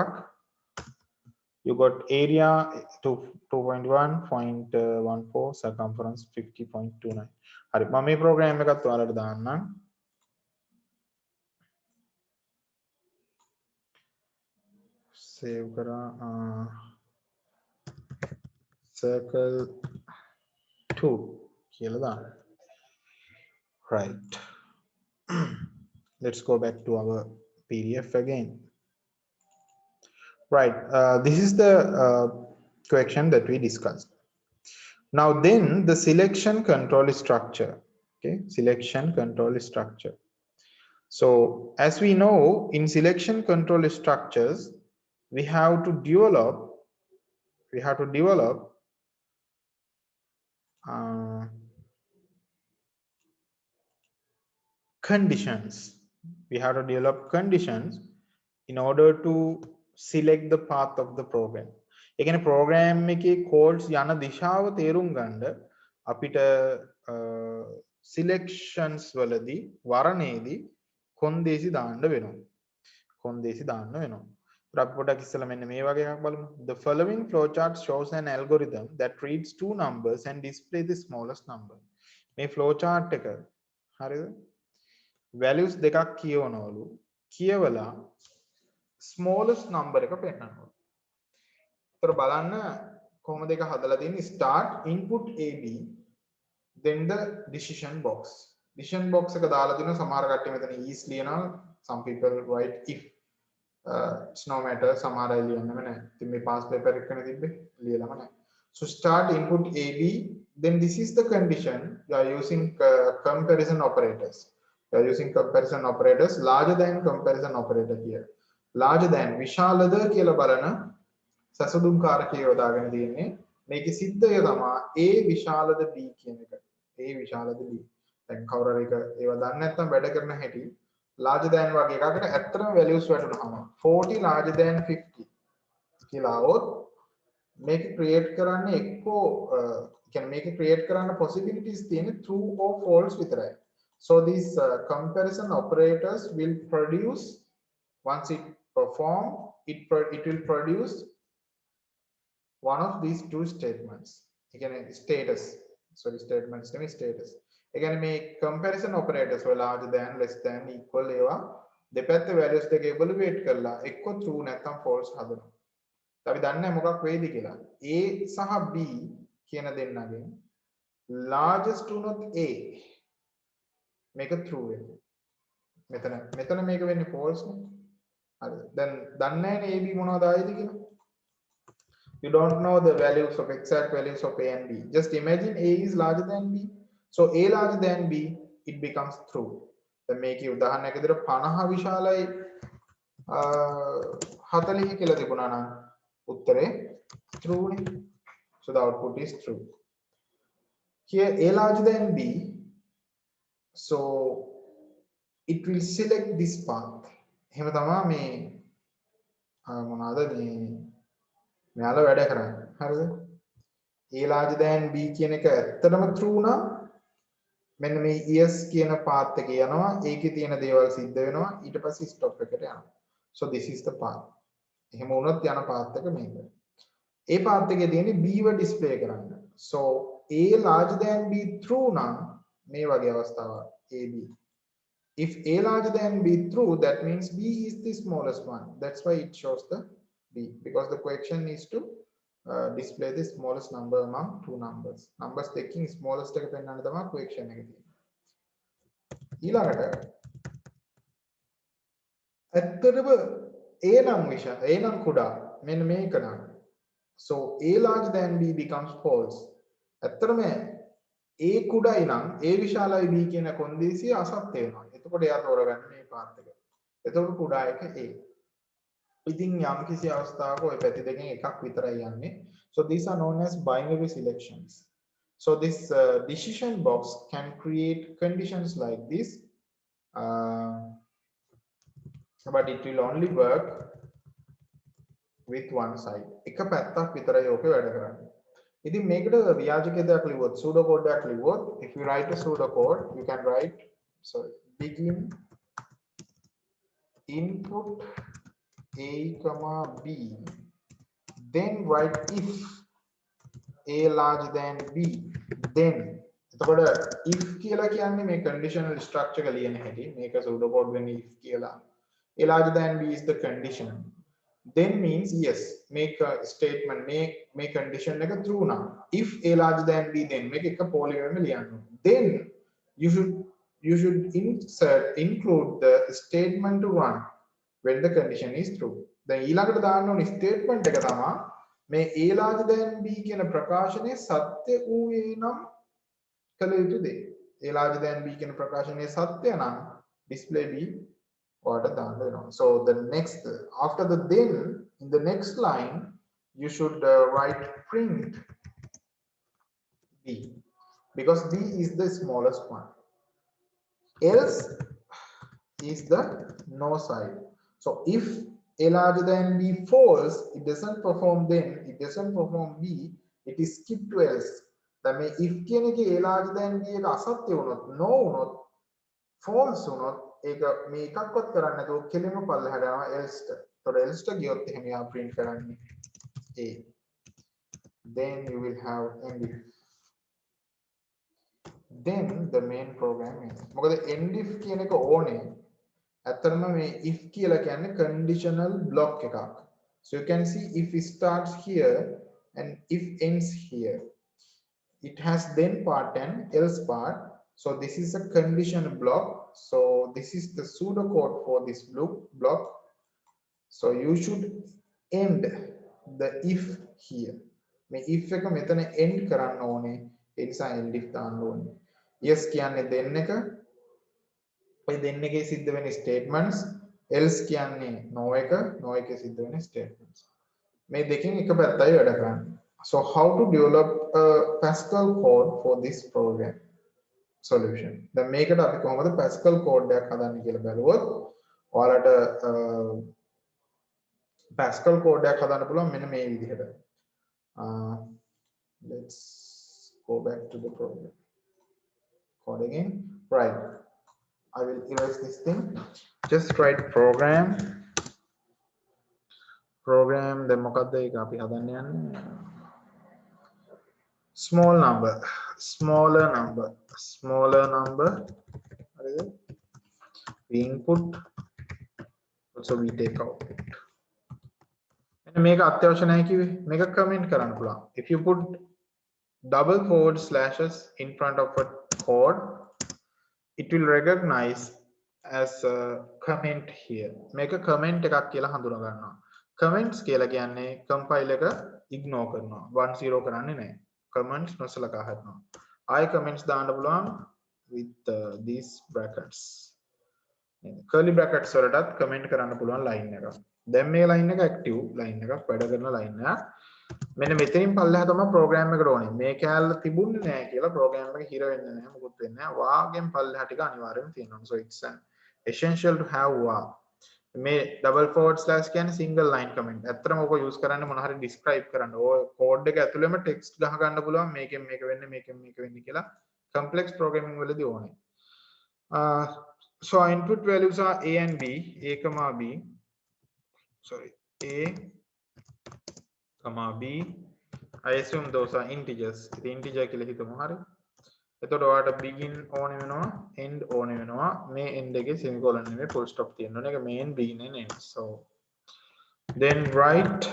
You got area to 2.1.14 circumference 50.29. හරි මම මේ program එකත් ඔයාලට දාන්නම්. save කර circle 2 කියලා දාන්න. Right. Let's go back to our PDF again. Right. This is the question that we discussed. Now then the selection control structure. Okay, selection control structure. So as we know, in selection control structures, we have to develop conditions. We have to develop conditions in order to select the path of the program. ඒ කියන්නේ program එකේ codes යන දිශාව තේරුම් ගන්න අපිට selections වලදී වරණේදී කොන්දේසි දාන්න වෙනවා. කොන්දේසි දාන්න වෙනවා. අපි පොඩ්ඩක් ඉස්සෙල්ලා මෙන්න මේ වගේ එකක් බලමු. The following flowchart shows an algorithm that reads two numbers and display the smallest number. මේ flowchart එක හරිද? values දෙකක් කියවනවලු. කියවලා smallest number එක පෙන්නනවා. ඒතර බලන්න කොහොමද ඒක හදලා තියෙන්නේ? start input AB then the decision box. decision box එක දාලා දිනවා සමහර කට්ටිය මෙතන is ලියනවා. some people write if. It's no matter සමහර අය ලියන්නම නැහැ. ඉතින් මේ pass paper එකනේ තිබ්බේ ලියලම නැහැ. So start input AB then this is the condition. You are using comparison operators. You are using comparison operators larger than comparison operator here. Larger than විශාලද කියලා බලන සසදුම් කාරකය යොදාගෙන තියෙන්නේ. මේකේ සිද්ධය තමයි A විශාලද B කියන එක. A විශාලද B. දැන් කවුරු හරි ඒව දන්නේ නැත්නම් වැඩ කරන හැටි larger than වගේ එකකට ඇත්තටම values වැටුනහම 40 larger than 50 කියලා આવොත් මේක create කරන්නේ එක්කෝ කියන්නේ මේක create කරන්න possibilities තියෙන්නේ true or false විතරයි. So these comparison operators will produce once it perform it will produce one of these two statements. Again status, sorry statements නෙමෙයි status. ඒ කියන්නේ මේ comparison operators වල larger than less than equal ඒවා දෙපැත්ත values දෙක evaluate කරලා එක්ක true නැත්නම් false හදනවා. අපි දන්නේ මොකක් වෙයිද කියලා. A සහ B කියන දෙන්නගෙන් largest උනොත් A මේක true වෙනවා. මෙතන මේක වෙන්නේ false නේ. හරිද? දැන් දන්නේ නැහැ AB මොනවද ආයිද කියලා. You don't know the values of exact values of A and B. Just imagine A is larger than B. So A larger than B, it becomes true. Then make you උදාහරණයක් විදිහට 50 විශාලයි 40 කියලා තිබුණා නම් උත්තරේ true නේ. So the output is true. Here A larger than B, so it will select this path. එහෙම තමයි මේ මොනවාද මේ මෙයාලා වැඩ කරන්නේ. හරිද? A larger than B කියන එක ඇත්තටම true නම් මෙන්න මේ yes කියන path එකේ යනවා. ඒකේ තියෙන දේවල් සිද්ධ වෙනවා. ඊට පස්සේ stop එකට යනවා. So this is the path. එහෙම වුණොත් යන path එක මේක. ඒ path එකේ තියෙන්නේ B ව display කරන්න. So A larger than B true නම් මේ වගේ අවස්ථාවක් AB. If A larger than B true, that means B is the smallest one. That's why it shows the B, because the question is to display the smallest number among two numbers. Numbers taking smallest එක පෙන්වන්න තමයි question එක තියෙන්නේ. ඊළඟට ඇත්තටම A නම් A නම් කුඩා මෙන්න මේක නම්. So A larger than B becomes false. ඇත්තටම A කුඩායි නම් A විශාලයි B කියන කොන්දේසිය අසත්‍ය වෙනවා. එතකොට එයා තෝරගන්න මේ පාත් එක. එතකොට කුඩා එක A. ඉතින් යම් කිසි අවස්ථාවක ওই පැති දෙකෙන් එකක් විතරයි යන්නේ. So these are known as binary selections. So this decision box can create conditions like this, but it will only work with one side. එක පැත්තක් විතරයි ඕකේ වැඩ කරන්නේ. ඉතින් මේකට ව්‍යාජකයක් ලිව්වොත් pseudo code එකක් ලිව්වොත් if you write a pseudo code you can write begin input a comma b then write if a larger than b then එතකොට if කියලා කියන්නේ මේ conditional structure එක ලියන හැටි මේක pseudo code වෙන්නේ if කියලා a larger than b is the condition then means yes make a statement make condition එක true now if a larger than b then make එක poly එකම ලියන්න then you should include the statement to run when the condition is true දැන් ඊළඟට දාන්න ඕනේ statement එක තමයි මේ a larger than b කියන ප්‍රකාශනයේ සත්‍ය වූයේ නම් කළ යුතු දේ a larger than b කියන ප්‍රකාශනයේ සත්‍ය නම් display b order දාන්න වෙනවා so the next after the then in the next line you should write print b because b is the smallest one else is the no side so if a larger than b false it doesn't perform then it doesn't perform b it is skip to else දැන් මේ if කියන එකේ a larger than b එක අසත්‍ය වුණොත් no වුණොත් false වුණොත් ඒක මේ එකක්වත් කරන්නේ නැතුව කෙලින්ම පල්ලෙහාට යනවා else ට. ඒතකොට else ට ගියොත් එහෙම යා print කරන්නේ a. Then you will have end if. Then the main program is. මොකද end if කියන එක ඕනේ. ඇත්තටම මේ if කියලා කියන්නේ conditional block එකක්. So you can see if it starts here and if ends here. It has then part and else part. So this is a condition block. So this is the pseudocode for this block. So you should end the if here. මේ if එක මෙතන end කරන්න ඕනේ. ඒ නිසා end if දාන්න ඕනේ. Yes කියන්නේ then එක. ඔය then එකේ සිද්ධ වෙන statements. Else කියන්නේ no එක. No එකේ සිද්ධ වෙන statements. මේ දෙකෙන් එක පැත්තයි වැඩ කරන්නේ. So how to develop a Pascal code for this program solution. දැන් මේකට අපි කොහොමද Pascal code එකක් හදන්නේ කියලා බලුවොත් ඔයාලට Pascal code එකක් හදන්න පුළුවන් මෙන්න මේ විදිහට. Let's go back to the program. Code again. Right. I will erase this thing. Just write program. දැන් මොකක්ද ඒක අපි හදන්න යන්නේ? smaller number we input also we take output and මේක අත්‍යවශ්‍ය නැහැ කිව්වේ මේක කමෙන්ට් කරන්න පුළුවන් if you put double forward slashes in front of a code it will recognize as a comment here මේක comment එකක් කියලා හඳුනා ගන්නවා comments කියලා කියන්නේ compile එක ignore කරනවා 10 කරන්නේ නැහැ comments නොසලකා හරිනවා I comments දාන්න පුළුවන් with these brackets curly brackets වලටත් comment කරන්න පුළුවන් line එකක් දැන් මේ line එක active line එකක් වැඩ කරන line එකක් මෙන්න මෙතනින් පල්ලෙහා තමයි program එකට ඕනේ මේ කැලේ තිබුණේ නැහැ කියලා program එක හිර වෙන්නේ නැහැ මොකුත් වෙන්නේ නැහැ වාගෙන් පල්ලෙහා ටික අනිවාර්යයෙන්ම තියෙනවා so it's an essential to have වා මේ double forward slash කියන්නේ single line comment. ඇත්තටම ඔක use කරන්නේ මොන හරි describe කරන්න. ඔය code එක ඇතුළෙම text ගහ ගන්න පුළුවන් මේකෙන් මේක වෙන්නේ මේකෙන් මේක වෙන්නේ කියලා complex programming වලදී ඕනේ. So our input values are a and b, a comma b. Sorry, a comma b. I assume those are integers. ඉතින් integer කියලා හිතමු හරි. එතකොට ඔයාලට begin ඕනේ වෙනවා end ඕනේ වෙනවා මේ end එකේ semicolon නෙමෙයි full stop තියෙන්න ඕනේ ඒක main begin and end so then write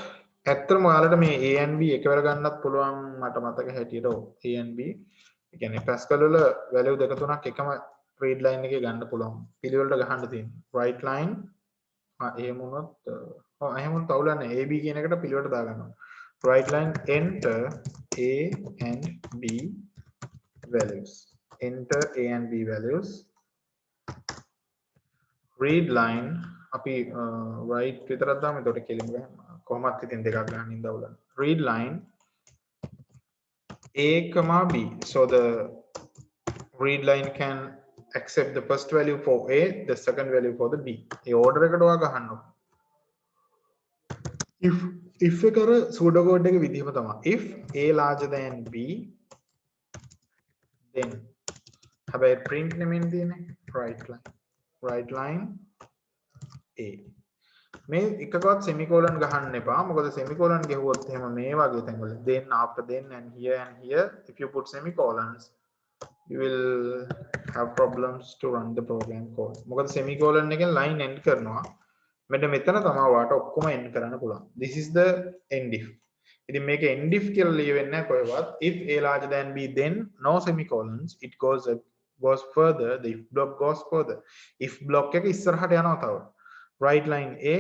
ඇත්තටම ඔයාලට මේ a and b එකවර ගන්නත් පුළුවන් මට මතක හැටියට a and b ඒ කියන්නේ Pascal වල value දෙක තුනක් එකම read line එකේ ගන්න පුළුවන් පිළිවෙලට ගහන්න තියෙනවා write line එහෙම වුණොත් එහෙම වුණොත් අවුලන්නේ a b කියන එකට පිළිවෙලට දාගන්නවා write line enter a and b values enter a and b values read line අපි write විතරක් දාමු එතකොට කෙලින්ම ගන්න කොහොමත් ඉතින් දෙකක් ගන්න ඉඳ උලන read line a comma b so the read line can accept the first value for a the second value for the b A order එකට ඔයා ගහන්න if if එක අර pseudo code එක විදිහම තමයි. If a larger than b then හැබැයි print නෙමෙයි තියෙන්නේ right line a මේ එකකවත් semicolon ගහන්න එපා. මොකද semicolon ගෙහුවොත් එහෙම මේ වගේ තැන්වල then after then and here if you put semicolons you will have problems to run the program code. මොකද semicolon එකෙන් line end කරනවා. මෙන්න මෙතන තමයි වාට ඔක්කොම end කරන්න පුළුවන්. This is the end if. ඉතින් මේක end if කියලා ලියවෙන්නේ නැහැ කොහෙවත්. If a larger than b then no semicolons it goes further, the if block goes further. If block එක ඉස්සරහට යනවා තව. Right line a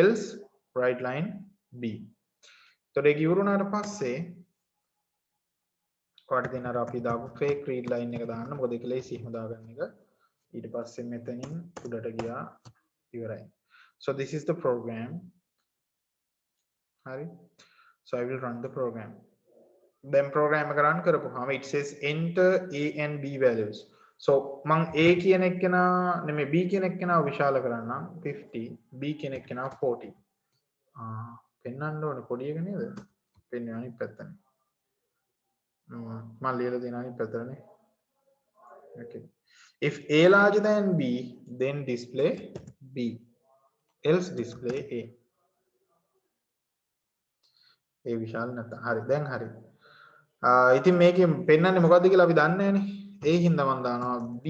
else right line b. එතකොට ඒක ඉවරුනාට පස්සේ ඔයාලට දෙන අර අපි දාපු fake read line එක දාන්න. මොකද ඒක ලේසි හදාගන්න එක. ඊට පස්සේ මෙතනින් උඩට ගියා ඉවරයි. So this is the program. Hari. So I will run the program. Then program එක run කරපුවාම it says enter a and b values. So මං a කියන එක්කෙනා නෙමෙයි b කියන එක්කෙනා විශාල කරන්නම් 50, b කියන එක්කෙනා 40. පෙන්වන්න ඕනේ පොඩි එක නේද? පෙන්වන්නේ අනිත් පැත්තනේ. මම ලියලා දෙන අනිත් පැත්තනේ. Okay. If a larger than b then display b. Else display a. A විශාල නැත්නම් හරි දැන් හරි. ඉතින් මේකෙන් පෙන්වන්නේ මොකද්ද කියලා අපි දන්නේ නැනේ. A හින්දා මම දානවා b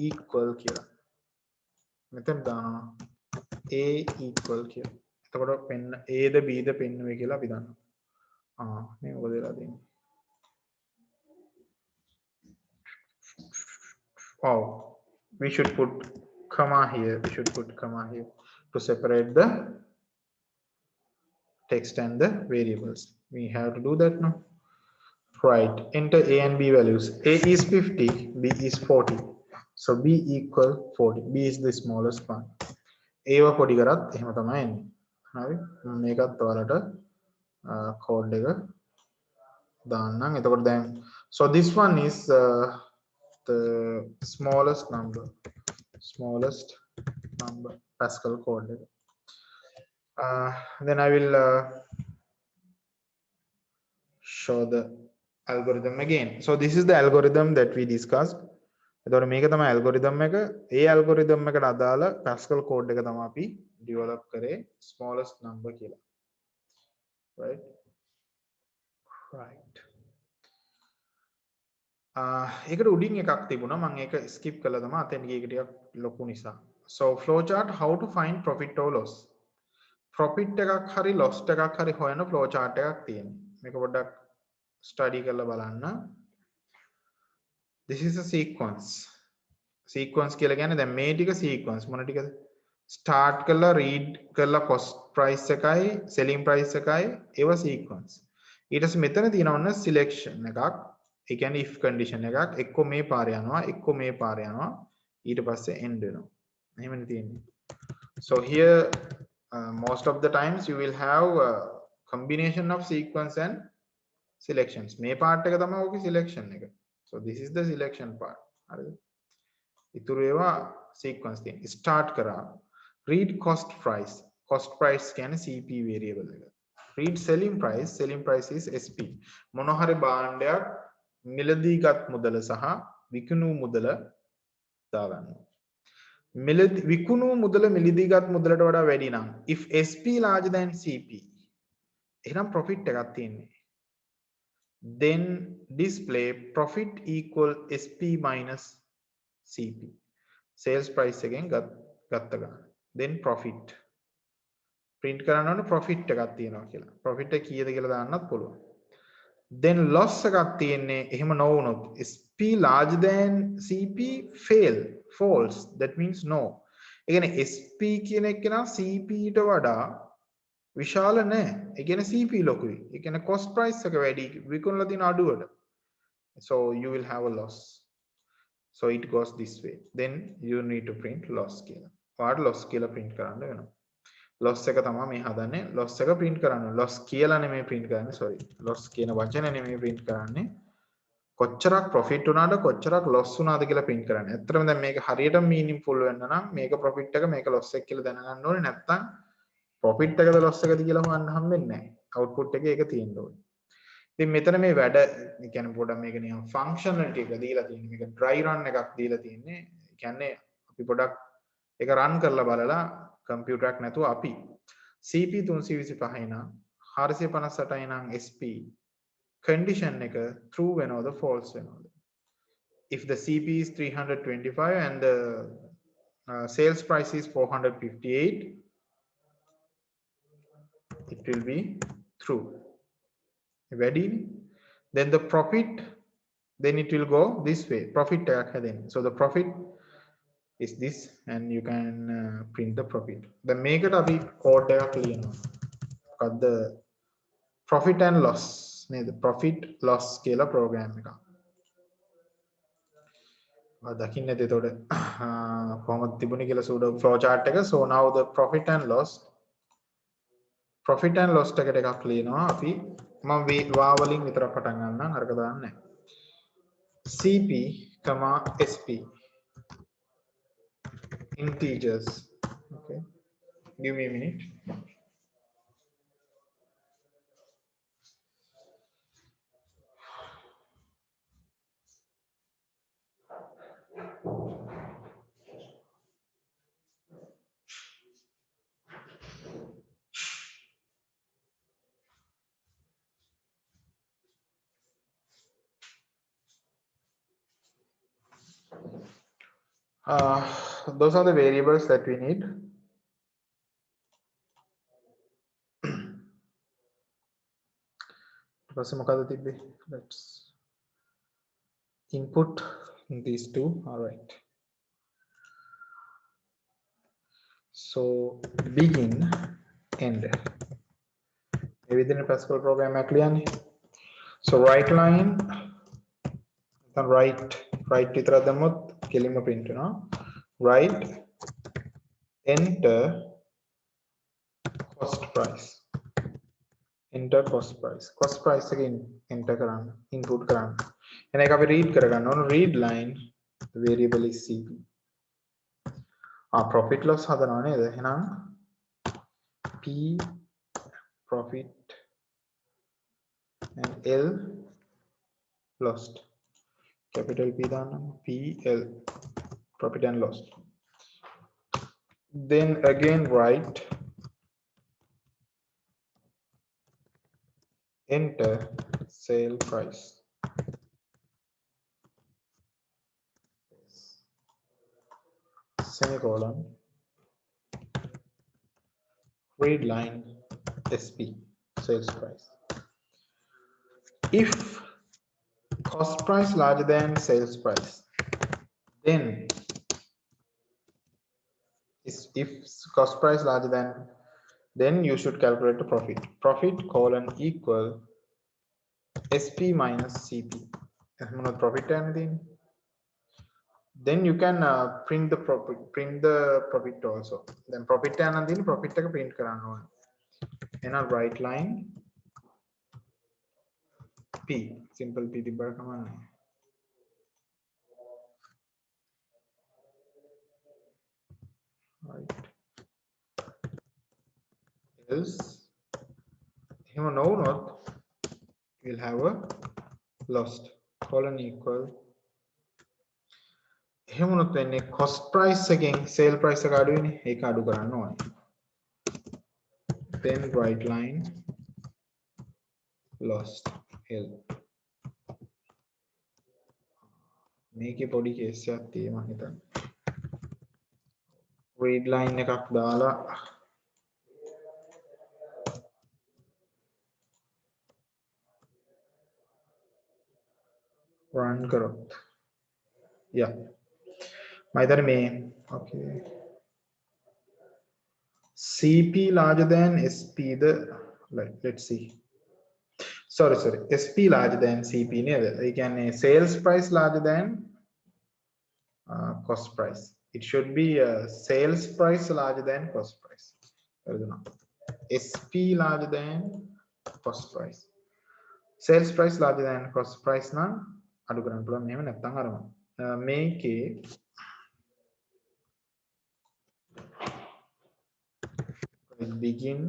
equal කියලා. මෙතන දානවා a equal කියලා. එතකොට පෙන්න a ද b ද පෙන්නුවේ කියලා අපි දන්නවා. මේ මොකද වෙලා තියෙන්නේ? Oh, we should put comma here. We should put comma here to separate the text and the variables. We have to do that now. Right, enter a and b values. A is 50, b is 40. So b equal 40. B is the smallest one. A ව පොඩි කරත් එහෙම තමයි එන්නේ. හරි. මේකත් ඔයාලට code එක දාන්නම්. එතකොට දැන් so this one is the smallest number Pascal code එක. Then I will show the algorithm again. So this is the algorithm that we discussed. එතකොට මේක තමයි algorithm එක. ඒ algorithm එකට අදාළ Pascal code එක තමයි අපි develop කරේ smallest number කියලා. Right. ඒකට උඩින් එකක් තිබුණා. මම ඒක skip කළා තමයි. අතෙන් ගියේ ටිකක් ලොකු නිසා. So flowchart how to find profit or loss. Profit එකක් හරි loss එකක් හරි හොයන flowchart එකක් තියෙනවා. මේක පොඩ්ඩක් study කරලා බලන්න. This is a sequence කියලා කියන්නේ දැන් මේ ටික sequence මොන ටිකද? start කරලා read කරලා cost price එකයි selling price එකයි ඒව sequence. ඊට පස්සේ මෙතන තියෙනවන්න selection එකක්. ඒ කියන්නේ if condition එකක්. එක්ක මේ පාර යනවා එක්ක මේ පාර යනවා ඊට පස්සේ end වෙනවා. එහෙමනේ තියෙන්නේ. So here most of the times you will have a combination of sequence and selections. මේ part එක තමයි ඔකේ selection එක. So this is the selection part. හරිද? ඉතුරු ඒවා sequence තියෙන. start කරා. read cost price. cost price කියන්නේ CP variable එක. read selling price is SP. මොන හරි භාණ්ඩයක් මිලදීගත් මුදල සහ විකුණු මුදල දාගන්නවා. විකුණු මුදල මිලදීගත් මුදලට වඩා වැඩි නම් if SP larger than CP එහෙනම් profit එකක් තියෙන්නේ. Then display profit equal SP minus CP. Sales price again ගත්ත ගන්න. Then profit. print කරන්න ඕනේ profit එකක් තියෙනවා කියලා. profit එක කීයද කියලා දාන්නත් පුළුවන්. Then loss එකක් තියෙන්නේ එහෙම නොවුනොත් SP larger than CP false. That means no. ඒ කියන්නේ SP කියන එක නා CP ට වඩා විශාල නැහැ. ඒ කියන්නේ CP ලොකුයි. ඒ කියන්නේ cost price එක වැඩි. විකුණලා තියෙන අඩුවට. So you will have a loss. So it goes this way. Then you need to print loss කියලා. ඔයාලට loss කියලා print කරන්න වෙනවා. loss එක තමයි මේ හදන්නේ. loss එක print කරන්න. loss කියලා නෙමෙයි print කරන්නේ. sorry. loss කියන වචනේ නෙමෙයි print කරන්නේ. කොච්චරක් profit වුණාද කොච්චරක් loss වුණාද කියලා print කරන්නේ. ඇත්තටම දැන් මේක හරියට meaningful වෙන්න නම් මේක profit එක මේක loss එක කියලා දැනගන්න ඕනේ. නැත්නම් profit එකද loss එකද කියලා හොයන්න හම්බෙන්නේ නැහැ. output එකේ ඒක තියෙන්න ඕනේ. ඉතින් මෙතන මේ වැඩ කියන්නේ පොඩක් මේක නිකන් functionality එක දීලා තියෙන්නේ. මේක dry run එකක් දීලා තියෙන්නේ. ඒ කියන්නේ අපි පොඩක් ඒක run කරලා බලලා computer එකක් නැතුව අපි CP 325 නම් 458 නම් SP condition එක true වෙනවද false වෙනවද? If the CP is 325 and the sales price is 458, it will be true. Ready? Then the profit, then it will go this way. Profit then. So the profit is this, and you can print the profit. The make it a bit code clear. Got the profit and loss. The profit loss scale program. දකින්න එතකොට කොහොමද තිබුණේ කියලා sudo flow chart එක. So now the profit and loss එකට එකක් ලියනවා අපි. මම වා වලින් විතරක් පටන් ගන්නම්, අරක දාන්නේ නැහැ. CP, SP integers. Okay, give me a minute. Those are the variables that we need. Let's input these two. All right. So begin, end. Within a Pascal program, so right line, right itra damot kelima print na. Right, enter cost price. Enter cost price. Cost price again enter karan, input karan. And I can read karagan on read line. The variable is CP. Profit loss hadana neda. Henang P profit and L lost. Capital P dana PL profit and loss. Then again write enter sale price. Semicolon. Read line SP sales price. If cost price larger than sales price, then if cost price larger than, then you should calculate the profit. Profit colon equal SP minus CP. Profit anything. Then you can print the profit also. Then profit and then profit ka print karana one. And a right line P, simple P dibbar kaman. Right. Else, no not will have a lost colon equal. Hemunot වෙන්නේ cost price again sale price එක අඩු වෙන්නේ ඒක අඩු කරන්න ඕනේ. Then right line lost L. මේකේ පොඩි කේස් එකක් තියෙනවා මම හිතන්නේ. read line එකක් දාලා run කරොත්. Yeah. Either may okay. CP larger than SP the let's see. Sorry. SP larger than CP neda. You can sales price larger than cost price. It should be sales price larger than cost price. SP larger than cost price. Sales price larger than cost price na adu karanna puluwan mehema naththam arama. begin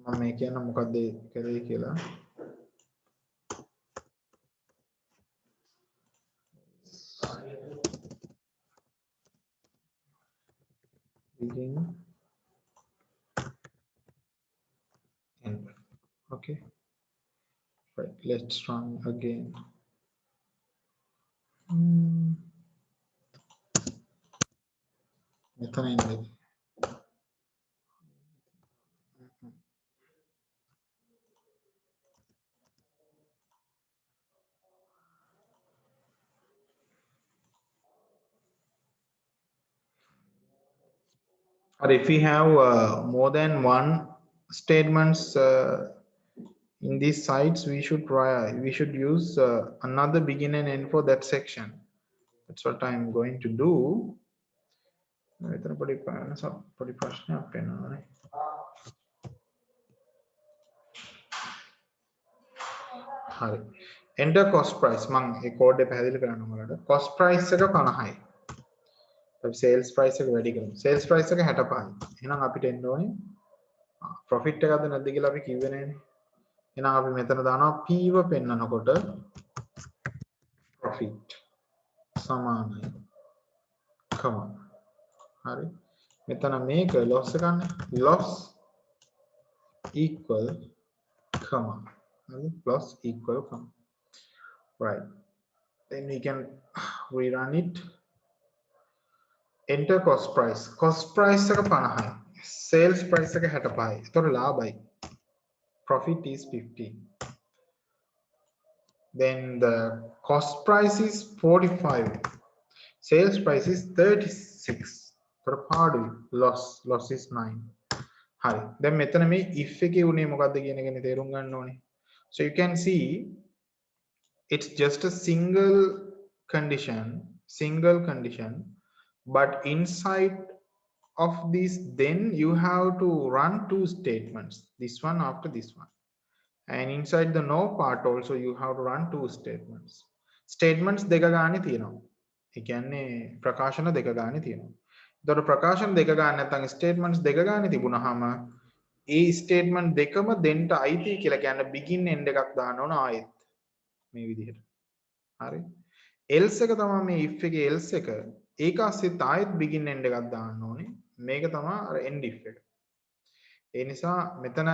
මම මේ කියන මොකක්ද කරේ කියලා begin end. Okay, right, let's run again. මෙතන එන්නේ or if we have more than one statements in these sites, we should use another begin and end for that section. That's what I'm going to do. පොඩි ප්‍රශ්නයක් වෙනවානේ. හරි. Enter cost price. මම ඒ code එක පැහැදිලි කරන්න ඔයාලට. cost price එක 50යි. අපි sales price එක වැඩි කරමු. sales price එක 65යි. එහෙනම් අපිට එන්න ඕනේ profit එකක්ද නැද්ද කියලා අපි කිව්වේ නෑනේ. එහෙනම් අපි මෙතන දානවා P ව පෙන්නනකොට profit සමානයි කම. හරි. මෙතන මේක loss එකන්නේ. loss equal comma. Plus equal comma. Right. Then we can rerun it. Enter cost price. Cost price එක 50යි. Sales price එක 65යි. ඒතකොට ලාභයි. Profit is 50. Then the cost price is 45. Sales price is 36. ඒතකොට පාඩුයි. Loss is 9. හරි. දැන් මෙතන මේ if එකේ උනේ මොකද්ද කියන එකනේ තේරුම් ගන්න ඕනේ. So you can see it's just a single condition, but inside of this then you have to run two statements, this one after this one, and inside the no part also you have to run two statements දෙක ගානේ තියෙනවා. ඒ කියන්නේ ප්‍රකාශන දෙක ගානේ තියෙනවා. ඒතකොට ප්‍රකාශන දෙක ගන්න නැත්නම් statements දෙක ගානේ තිබුණාම ඒ statement දෙකම දෙන්න අයිති කියලා කියන්නේ begin end එකක් දාන්න ඕන ආයෙත් මේ විදිහට. හරි. else එක තමයි මේ if එකේ else එක. ඒක ASCIIත් ආයෙත් begin end එකක් දාන්න ඕනේ. මේක තමයි අර end if එක. ඒ නිසා මෙතන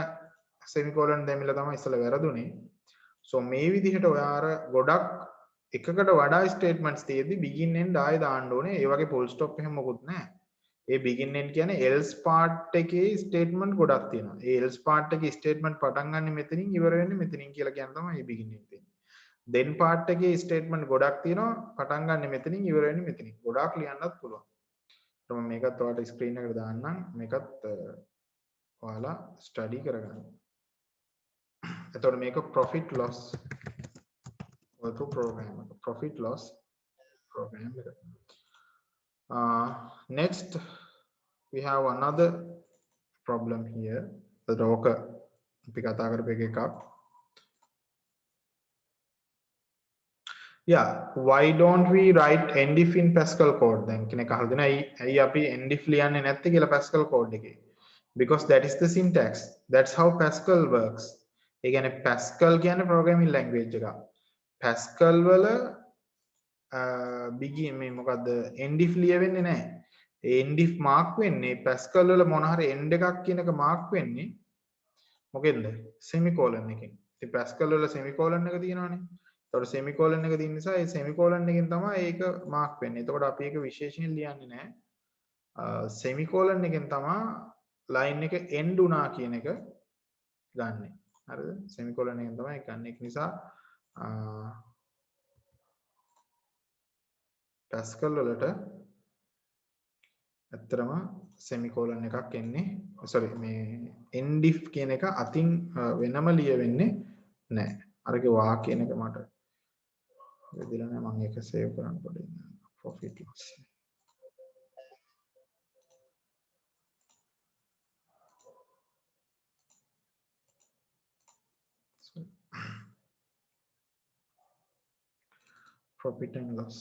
semicolon දෙමිලා තමයි ඉස්සෙල්ලා වැරදුනේ. so මේ විදිහට ඔයා අර ගොඩක් එකකට වඩා statements තියෙද්දි begin end ආයෙ දාන්න ඕනේ. ඒ වගේ full stop එහෙම මොකුත් නැහැ. ඒ begin end කියන්නේ else part එකේ statement ගොඩක් තියෙනවා. ඒ else part එකේ statement පටන් ගන්න මෙතනින් ඉවර වෙන්නේ මෙතනින් කියලා කියන තමයි මේ begin end තියෙන්නේ. then part එකේ statement ගොඩක් තියෙනවා පටන් ගන්න මෙතනින් ඉවර වෙන්නේ මෙතනින්. ගොඩාක් ලියන්නත් පුළුවන්. මම මේකත් ඔයාලට screen එකට දාන්නම්. මේකත් ඔයාලා study කරගන්න. එතකොට මේක profit loss program profit loss program එක. Next we have another problem here. The rocker අපි කතා කරපු එකක්. Yeah, why don't we write endif in Pascal code? දැන් කෙනෙක් අහලා දෙනවා ඇයි අපි endif ලියන්නේ නැත්තේ කියලා Pascal code එකේ. Because that is the syntax. That's how Pascal works. ඒ කියන්නේ Pascal කියන්නේ programming language එකක්. Pascal වල begin මේ මොකද්ද endif ලියවෙන්නේ නැහැ. ඒ endif mark වෙන්නේ Pascal වල මොන හරි end එකක් කියන එක mark වෙන්නේ මොකෙන්ද? semicolon එකෙන්. ඉතින් Pascal වල semicolon එක තියෙනවානේ. ඒතකොට semicolon එක තියෙන නිසා ඒ semicolon එකෙන් තමයි ඒක mark වෙන්නේ. එතකොට අපි ඒක විශේෂයෙන් ලියන්නේ නැහැ. semicolon එකෙන් තමයි line එක end වුණා කියන එක ගන්නෙ. හරිද? semicolon එකෙන් තමයි ගන්න. ඒක නිසා Pascal වලට ඇත්තටම semicolon එකක් එන්නේ sorry මේ endif කියන එක අතින් වෙනම ලියවෙන්නේ නැහැ. අරගේ වා කියන එක මට වෙදිලා නැහැ. මම ඒක save කරන්න පොඩි profit loss. Profit and loss.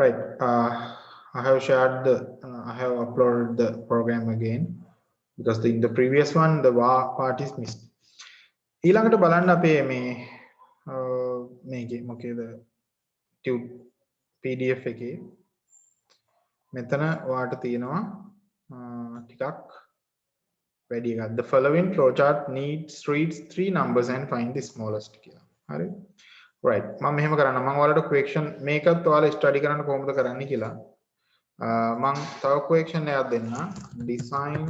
Right. I have shared the I have uploaded the program again because in the previous one the part is missed. ඊළඟට බලන්න අපේ මේ මේකේ මොකේද tube PDF එකේ මෙතන ඔයාට තියෙනවා ටිකක් වැඩි එකක්. The following flowchart reads 3 numbers and find the smallest කියලා. හරි. Right. මම මෙහෙම කරන්න. මම ඔයාලට question මේකත් ඔයාලා study කරන්න කොහොමද කරන්න කියලා. මම තව question එකක් දෙන්න. Design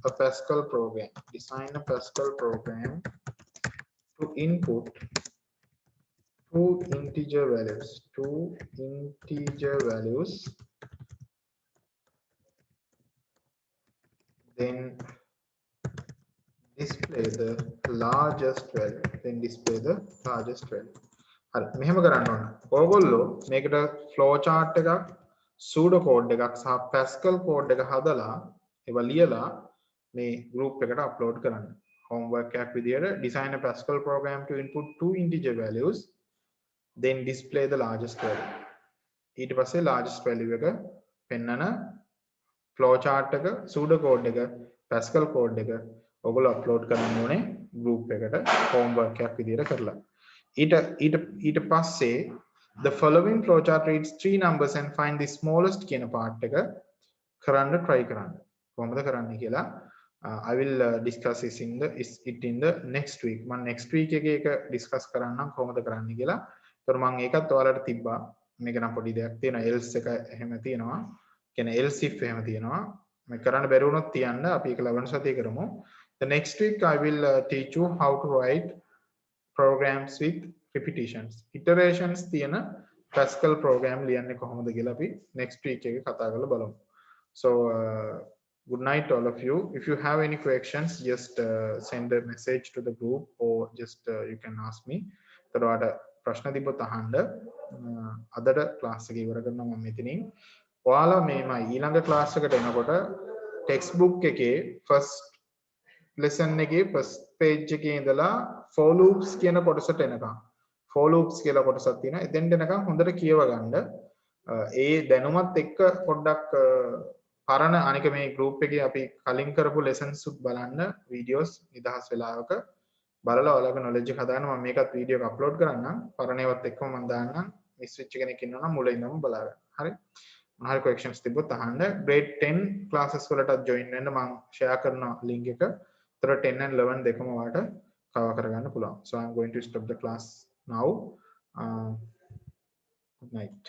a Pascal program. Design a Pascal program to input two integer values, then display the largest value. හරි මෙහෙම කරන්න ඕන. ඕගොල්ලෝ මේකට flow chart එකක් pseudo code එකක් සහ Pascal code එක හදලා ඒවා ලියලා මේ group එකට upload කරන්න. homework එකක් විදියට design a Pascal program to input two integer values, then display the largest value. ඊට පස්සේ largest value එක පෙන්නන flow chart එක pseudo code එක Pascal code එක ඔයගොල්ලෝ upload කරන්න ඕනේ group එකට homework එකක් විදියට කරලා. ඊට පස්සේ the following flowchart reads 3 numbers and find the smallest කියන part එක කරන්න try කරන්න. කොහොමද කරන්නේ කියලා I will discuss it in the next week. මම next week එකේ ඒක discuss කරන්නම් කොහොමද කරන්න කියලා. ඒතර මම ඒකත් ඔයාලට තිබ්බා. මේක නම් පොඩි දෙයක් තියෙනවා. else එක එහෙම තියෙනවා. කියන්නේ else if එහෙම තියෙනවා. මේ කරන්න බැරි වුණොත් තියන්න අපි ඒක ලබන සතියේ කරමු. The next week I will teach you how to write programs with repetitions. Iterations තියෙන Pascal program ලියන්නේ කොහොමද කියලා අපි next week එකේ කතා කරලා බලමු. So good night all of you. If you have any questions, just send a message to the group or just you can ask me. තවද ප්‍රශ්න තිබ්බොත් අහන්න. අදට class එක ඉවර කරනවා මම මෙතනින්. ඔයාලා මේම ඊළඟ class එකට එනකොට textbook එකේ first lesson එකේ first page එකේ ඉඳලා for loops කියන කොටසට එනකම් for loops කියලා කොටසක් තියෙනවා. එතෙන්ට එනකම් හොඳට කියව ගන්න. ඒ දැනුමත් එක්ක පොඩ්ඩක් පරණ අනික මේ group එකේ අපි කලින් කරපු lessons උත් බලන්න videos නිදහස් වෙලාවක බලලා ඔයාලගේ knowledge එක හදාගන්න. මම මේකත් වීඩියෝ එක අප්ලෝඩ් කරන්නම්. පරණ ඒවත් එක්කම මම දාන්නම්. මිස් වෙච්ච කෙනෙක් ඉන්නවා නම් මුලින් ඉඳන්ම බලන්න. හරි. මොනවාරි questions තිබ්බොත් අහන්න. grade 10 classes වලටත් join වෙන්න මම share කරන link එක. ඒතර 10 and 11 දෙකම ඔයාලට cover කරගන්න පුළුවන්. So I'm going to stop the class now. Good night.